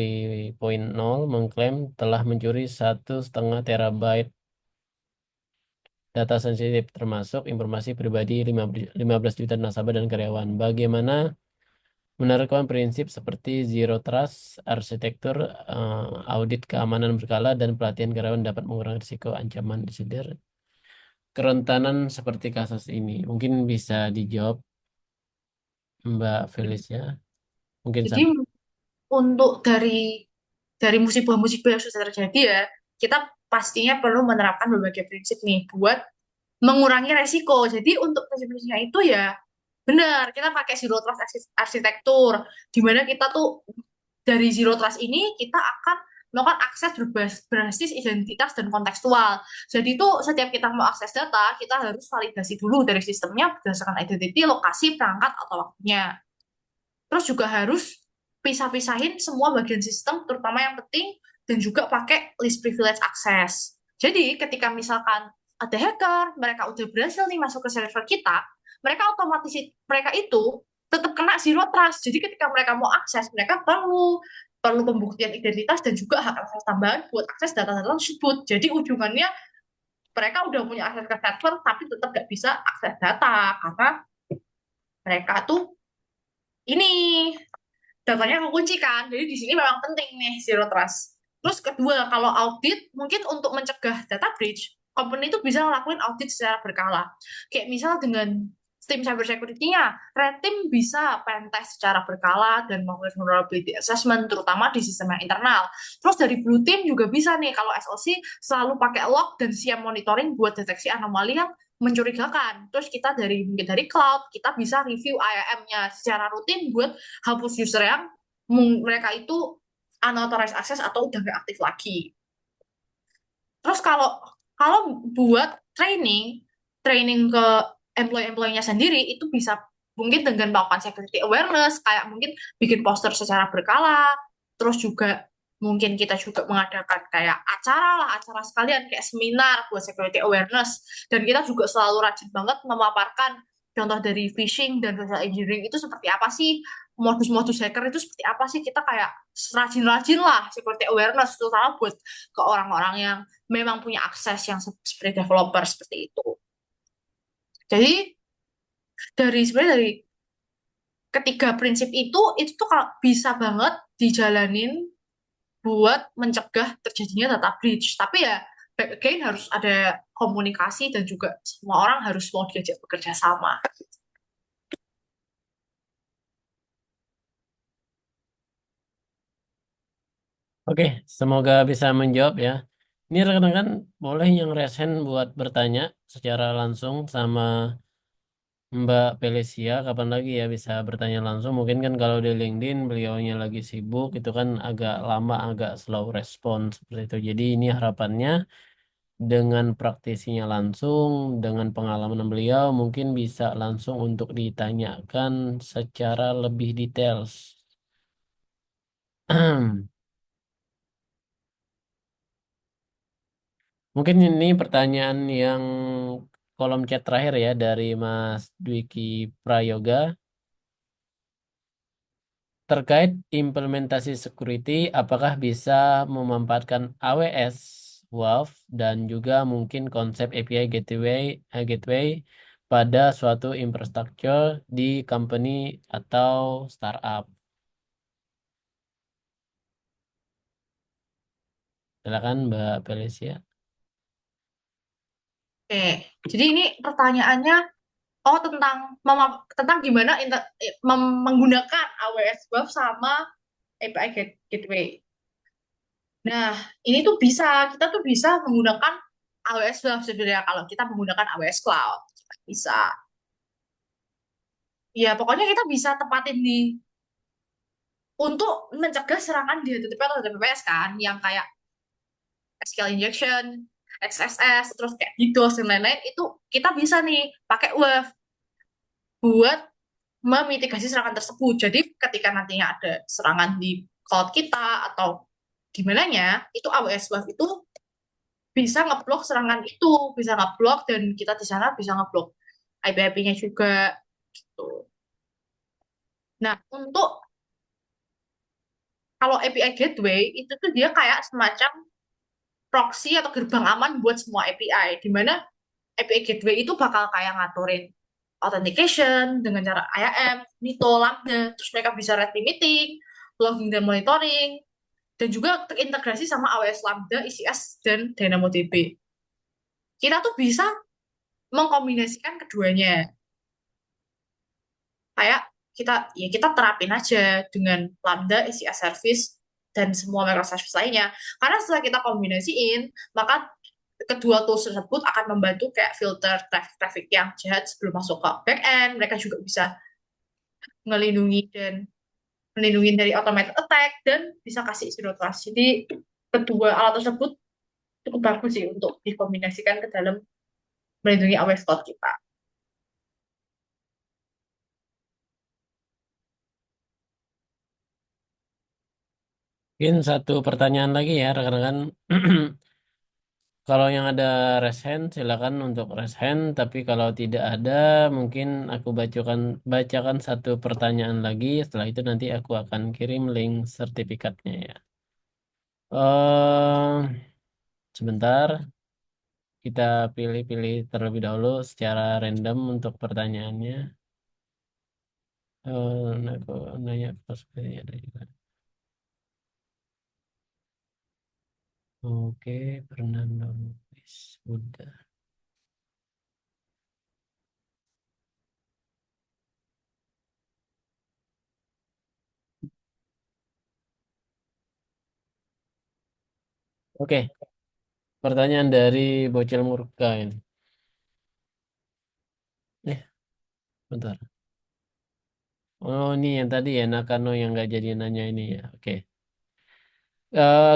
mengklaim telah mencuri 1,5 terabyte data sensitif termasuk informasi pribadi 15 juta nasabah dan karyawan. Bagaimana menerapkan prinsip seperti Zero Trust, arsitektur, audit keamanan berkala, dan pelatihan karyawan dapat mengurangi risiko ancaman insider kerentanan seperti kasus ini? Mungkin bisa dijawab Mbak Felicia. Mungkin Jadi untuk dari musibah-musibah yang sudah terjadi ya, kita pastinya perlu menerapkan berbagai prinsip nih buat mengurangi resiko. Jadi untuk prinsip-prinsipnya itu ya benar, kita pakai zero trust arsitektur, di mana kita tuh dari zero trust ini kita akan melakukan akses berbasis identitas dan kontekstual. Jadi itu setiap kita mau akses data, kita harus validasi dulu dari sistemnya berdasarkan identity, lokasi, perangkat, atau waktunya. Terus juga harus pisah-pisahin semua bagian sistem, terutama yang penting, dan juga pakai list privilege access. Jadi ketika misalkan ada hacker, mereka udah berhasil nih masuk ke server kita, mereka itu tetap kena zero trust. Jadi ketika mereka mau akses, mereka perlu pembuktian identitas dan juga hak akses tambahan buat akses data-data tersebut. Jadi ujungannya mereka udah punya akses ke server, tapi tetap nggak bisa akses data karena mereka tuh ini datanya kekunci kan. Jadi di sini memang penting nih zero trust. Terus kedua, kalau audit mungkin untuk mencegah data breach, company itu bisa ngelakuin audit secara berkala. Kayak misal dengan tim cyber security-nya, red team bisa pentest secara berkala dan melakukan vulnerability assessment, terutama di sistem yang internal. Terus dari blue team juga bisa nih, kalau SOC selalu pakai log dan siap monitoring buat deteksi anomali yang mencurigakan. Terus kita mungkin dari cloud, kita bisa review IAM-nya secara rutin buat hapus user yang mereka itu unauthorized access atau udah nggak aktif lagi. Terus kalau kalau buat training ke employee-employee-nya sendiri itu bisa mungkin dengan melakukan security awareness, kayak mungkin bikin poster secara berkala, terus juga Mungkin kita juga mengadakan kayak acara lah, acara sekalian kayak seminar buat security awareness. Dan kita juga selalu rajin banget memaparkan contoh dari phishing dan social engineering itu seperti apa sih, modus-modus hacker itu seperti apa sih, kita kayak rajin-rajin lah security awareness, terutama buat ke orang-orang yang memang punya akses yang seperti developer seperti itu. Jadi sebenarnya dari ketiga prinsip itu tuh kalau bisa banget dijalanin buat mencegah terjadinya data breach. Tapi ya back again harus ada komunikasi dan juga semua orang harus mau diajak bekerja sama. Oke, semoga bisa menjawab ya. Ini rekan-rekan boleh yang resen buat bertanya secara langsung sama Mbak Felicia, kapan lagi ya bisa bertanya langsung. Mungkin kan kalau di LinkedIn beliaunya lagi sibuk, itu kan agak lama, agak slow respon seperti itu. Jadi ini harapannya dengan praktisinya langsung, dengan pengalaman beliau, mungkin bisa langsung untuk ditanyakan secara lebih details. Mungkin ini pertanyaan yang kolom chat terakhir ya dari Mas Dwiki Prayoga. Terkait implementasi security, apakah bisa memanfaatkan AWS, WAF, dan juga mungkin konsep API gateway pada suatu infrastruktur di company atau startup? Silakan Mbak Felicia. Oke, jadi ini pertanyaannya tentang gimana menggunakan AWS Web sama API Gateway. Nah, ini tuh kita tuh bisa menggunakan AWS Web sebenarnya kalau kita menggunakan AWS Cloud. Kita bisa. Ya, pokoknya kita bisa tepatin untuk mencegah serangan di HTTP atau HTTPS kan, yang kayak SQL injection, XSS, terus kayak DDoS dan lain-lain, itu kita bisa nih pakai web buat memitigasi serangan tersebut. Jadi ketika nantinya ada serangan di cloud kita atau di mananya, itu AWS Web itu bisa ngeblok serangan itu, bisa ngeblok dan kita di sana bisa ngeblok IP-IP-nya juga gitu. Nah, untuk kalau API gateway itu tuh dia kayak semacam proxy atau gerbang aman buat semua API, di mana API gateway itu bakal kayak ngaturin authentication dengan cara IAM, NITO, Lambda, terus mereka bisa red meeting, logging dan monitoring, dan juga terintegrasi sama AWS Lambda, ECS, dan DynamoDB. Kita tuh bisa mengkombinasikan keduanya. Kayak kita terapin aja dengan Lambda, ECS service, dan semua microservice lainnya. Karena setelah kita kombinasiin, maka kedua tools tersebut akan membantu kayak filter traffic yang jahat sebelum masuk ke backend. Mereka juga bisa ngelindungi dan melindungi dari automated attack dan bisa kasih zero trust. Jadi kedua alat tersebut cukup bagus sih untuk dikombinasikan ke dalam melindungi AWS Cloud kita. Mungkin satu pertanyaan lagi ya rekan-rekan. Kalau yang ada raise hand, silakan untuk raise hand. Tapi kalau tidak ada, mungkin aku bacakan satu pertanyaan lagi. Setelah itu nanti aku akan kirim link sertifikatnya ya. Sebentar, kita pilih-pilih terlebih dahulu secara random untuk pertanyaannya. Aku nanya pas ada juga. Oke, Fernando Lopez udah. Oke, pertanyaan dari Bocil Murka ini. Bentar. Oh, ini yang tadi ya, Nakano yang nggak jadi nanya ini ya. Oke.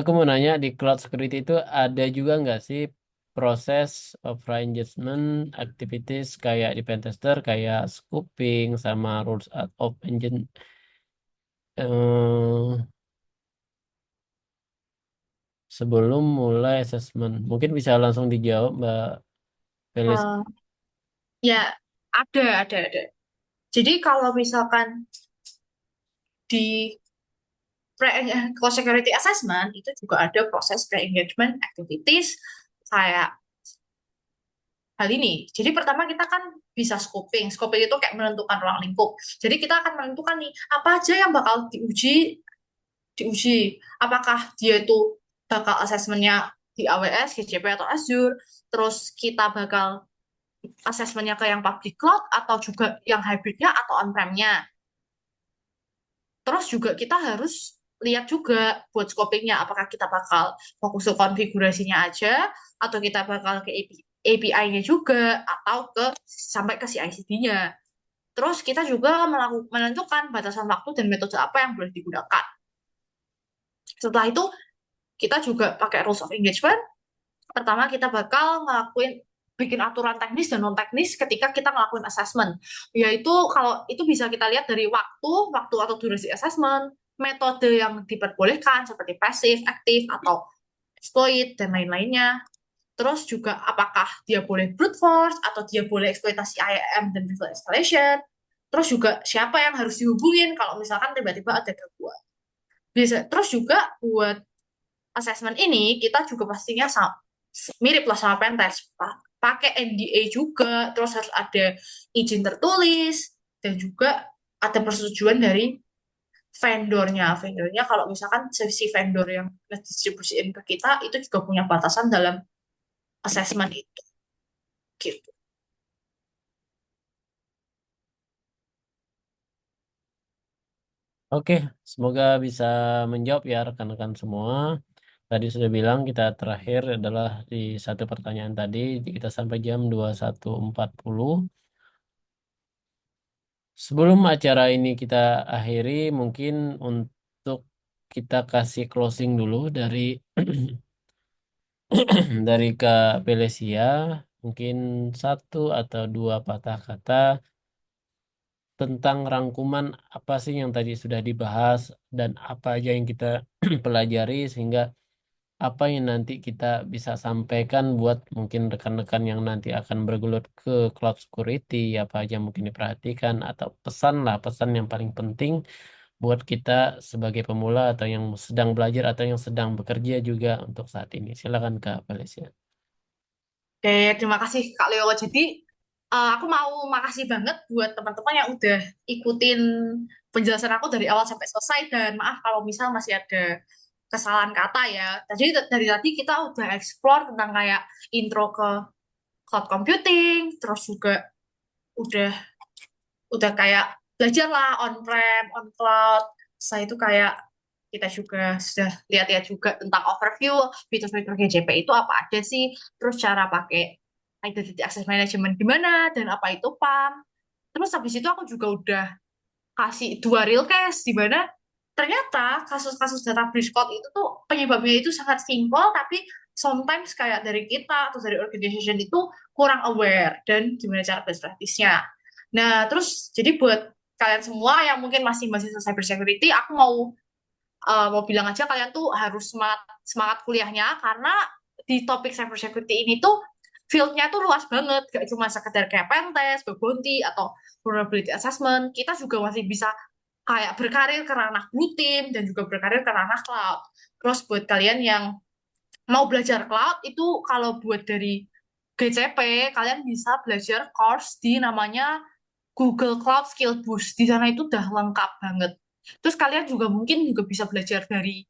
Aku mau nanya, di cloud security itu ada juga nggak sih proses of engagement activities kayak di pentester, kayak scooping sama rules of engine, eh, sebelum mulai assessment? Mungkin bisa langsung dijawab Mbak Felis. Eh, ya, ada. Jadi kalau misalkan di co-security assessment itu juga ada proses pre-engagement activities kayak hal ini. Jadi pertama kita kan bisa scoping. Scoping itu kayak menentukan ruang lingkup. Jadi kita akan menentukan nih apa aja yang bakal diuji. Apakah dia itu bakal asesmennya di AWS, GCP atau Azure. Terus kita bakal asesmennya ke yang public cloud atau juga yang hybridnya atau on-prem-nya. Terus juga kita harus lihat juga buat scopingnya, apakah kita bakal fokus ke konfigurasinya aja, atau kita bakal ke API-nya juga, atau sampai ke CI/CD-nya. Terus kita juga menentukan batasan waktu dan metode apa yang boleh digunakan. Setelah itu, kita juga pakai rules of engagement. Pertama, kita bakal bikin aturan teknis dan non teknis ketika kita ngelakuin assessment. Yaitu kalau itu bisa kita lihat dari waktu atau durasi assessment, metode yang diperbolehkan seperti passive, aktif atau exploit dan lain-lainnya. Terus juga apakah dia boleh brute force atau dia boleh eksploitasi IAM dan visual installation. Terus juga siapa yang harus dihubungin kalau misalkan tiba-tiba ada gangguan. Terus juga buat assessment ini kita juga pastinya mirip lah sama pentest, pakai NDA juga, terus harus ada izin tertulis dan juga ada persetujuan dari vendornya kalau misalkan si vendor yang distribusiin ke kita itu juga punya batasan dalam assessment itu gitu. Oke, semoga bisa menjawab ya rekan-rekan semua. Tadi sudah bilang kita terakhir adalah di satu pertanyaan tadi, kita sampai jam 21.40. Sebelum acara ini kita akhiri, mungkin untuk kita kasih closing dulu dari dari Kak Pelesia, mungkin satu atau dua patah kata tentang rangkuman apa sih yang tadi sudah dibahas dan apa aja yang kita pelajari sehingga apa yang nanti kita bisa sampaikan buat mungkin rekan-rekan yang nanti akan bergelut ke cloud security, apa aja mungkin diperhatikan atau pesan lah, pesan yang paling penting buat kita sebagai pemula atau yang sedang belajar atau yang sedang bekerja juga untuk saat ini. Silakan Kak Valencia. Oke, terima kasih Kak Leo. Jadi aku mau makasih banget buat teman-teman yang udah ikutin penjelasan aku dari awal sampai selesai dan maaf kalau misal masih ada kesalahan kata ya. Jadi dari tadi kita udah explore tentang kayak intro ke cloud computing, terus juga udah kayak belajar lah on-prem, on-cloud. Saya itu kayak kita juga sudah lihat-lihat juga tentang overview fitur-fitur GCP itu apa aja sih, terus cara pakai Identity Access Management gimana, dan apa itu PAM. Terus habis itu aku juga udah kasih 2 real case, di mana ternyata kasus-kasus data breach code itu tuh penyebabnya itu sangat simpel, tapi sometimes kayak dari kita atau dari organization itu kurang aware dan gimana cara best practice-nya. Nah, terus jadi buat kalian semua yang mungkin masih cyber security, aku mau bilang aja kalian tuh harus semangat semangat kuliahnya karena di topik cyber security ini tuh field-nya tuh luas banget, gak cuma sekedar kayak pentest, bug bounty, atau vulnerability assessment. Kita juga masih bisa kayak berkarir ke ranah blue team dan juga berkarir ke ranah cloud. Terus buat kalian yang mau belajar cloud itu kalau buat dari GCP kalian bisa belajar course di namanya Google Cloud Skill Boost. Di sana itu udah lengkap banget. Terus kalian juga mungkin juga bisa belajar dari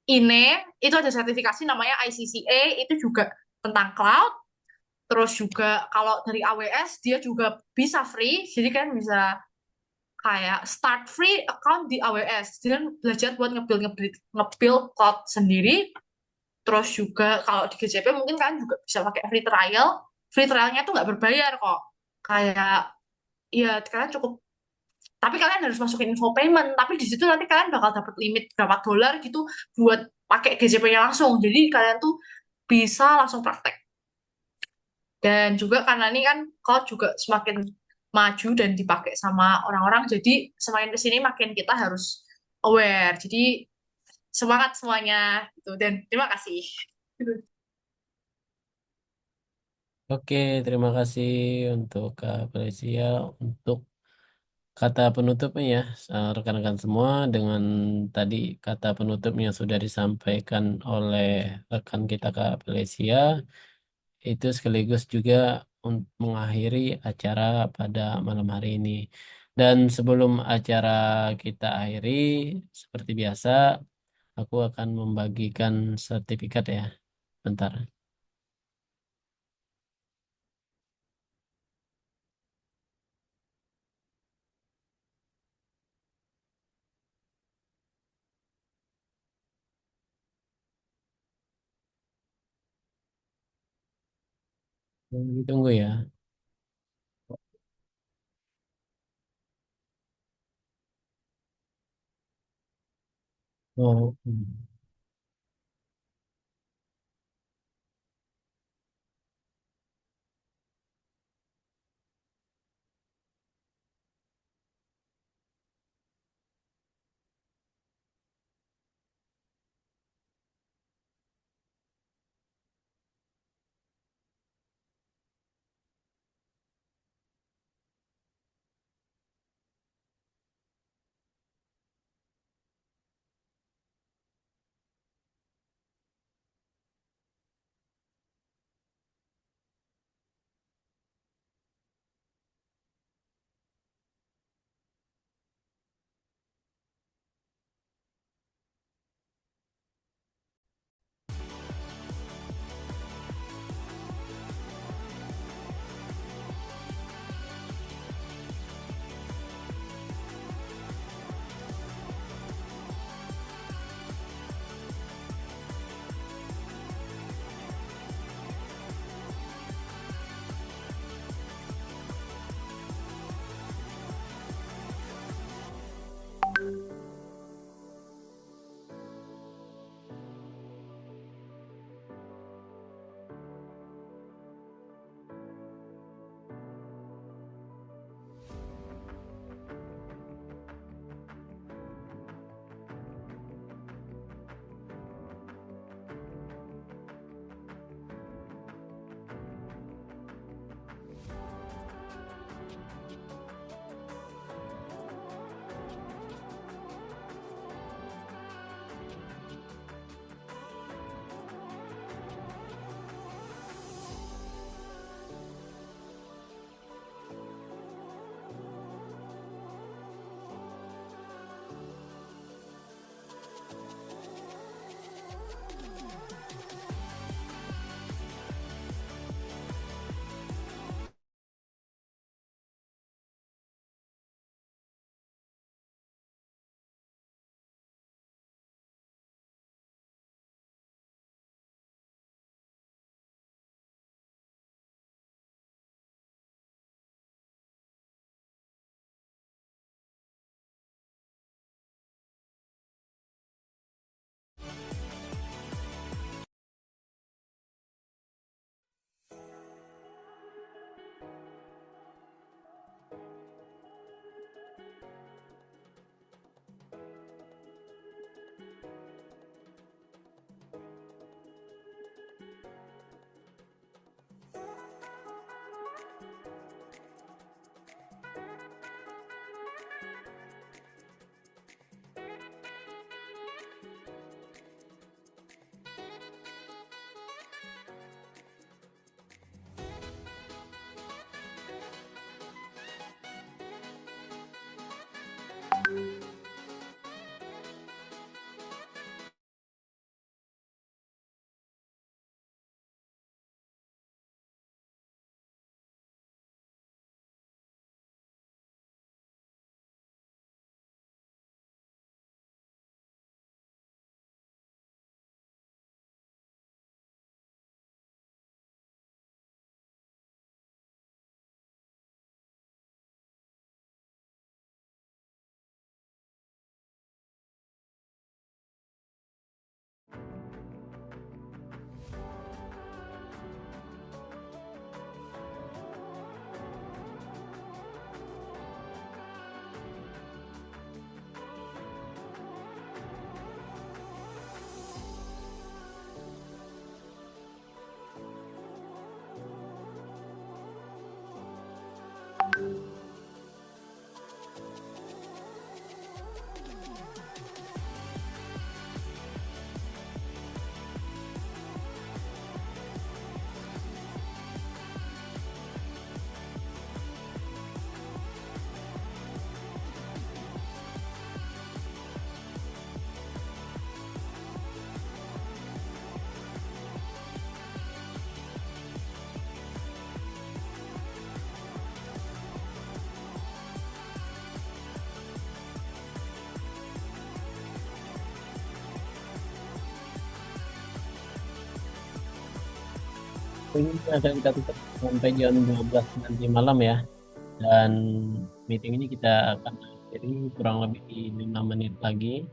INE, itu ada sertifikasi namanya ICCA, itu juga tentang cloud. Terus juga kalau dari AWS dia juga bisa free, jadi kan bisa kayak start free account di AWS. Jadi belajar buat nge-build cloud sendiri. Terus juga kalau di GCP mungkin kalian juga bisa pakai free trial. Free trialnya tuh nggak berbayar kok. Kayak ya kalian cukup, tapi kalian harus masukin info payment. Tapi di situ nanti kalian bakal dapat limit berapa dolar gitu buat pakai GCP-nya langsung. Jadi kalian tuh bisa langsung praktek. Dan juga karena ini kan cloud juga semakin maju dan dipakai sama orang-orang, jadi semakin kesini makin kita harus aware. Jadi Semangat semuanya gitu dan terima kasih. Oke, terima kasih untuk Kak Felicia untuk kata penutupnya ya, rekan-rekan semua dengan tadi kata penutupnya sudah disampaikan oleh rekan kita Kak Felicia, itu sekaligus juga untuk mengakhiri acara pada malam hari ini. Dan sebelum acara kita akhiri, seperti biasa, aku akan membagikan sertifikat ya. Bentar. Tunggu ya. Oh, ini akan kita tutup sampai jam 12 nanti malam ya. Dan meeting ini kita akan akhiri kurang lebih 5 menit lagi.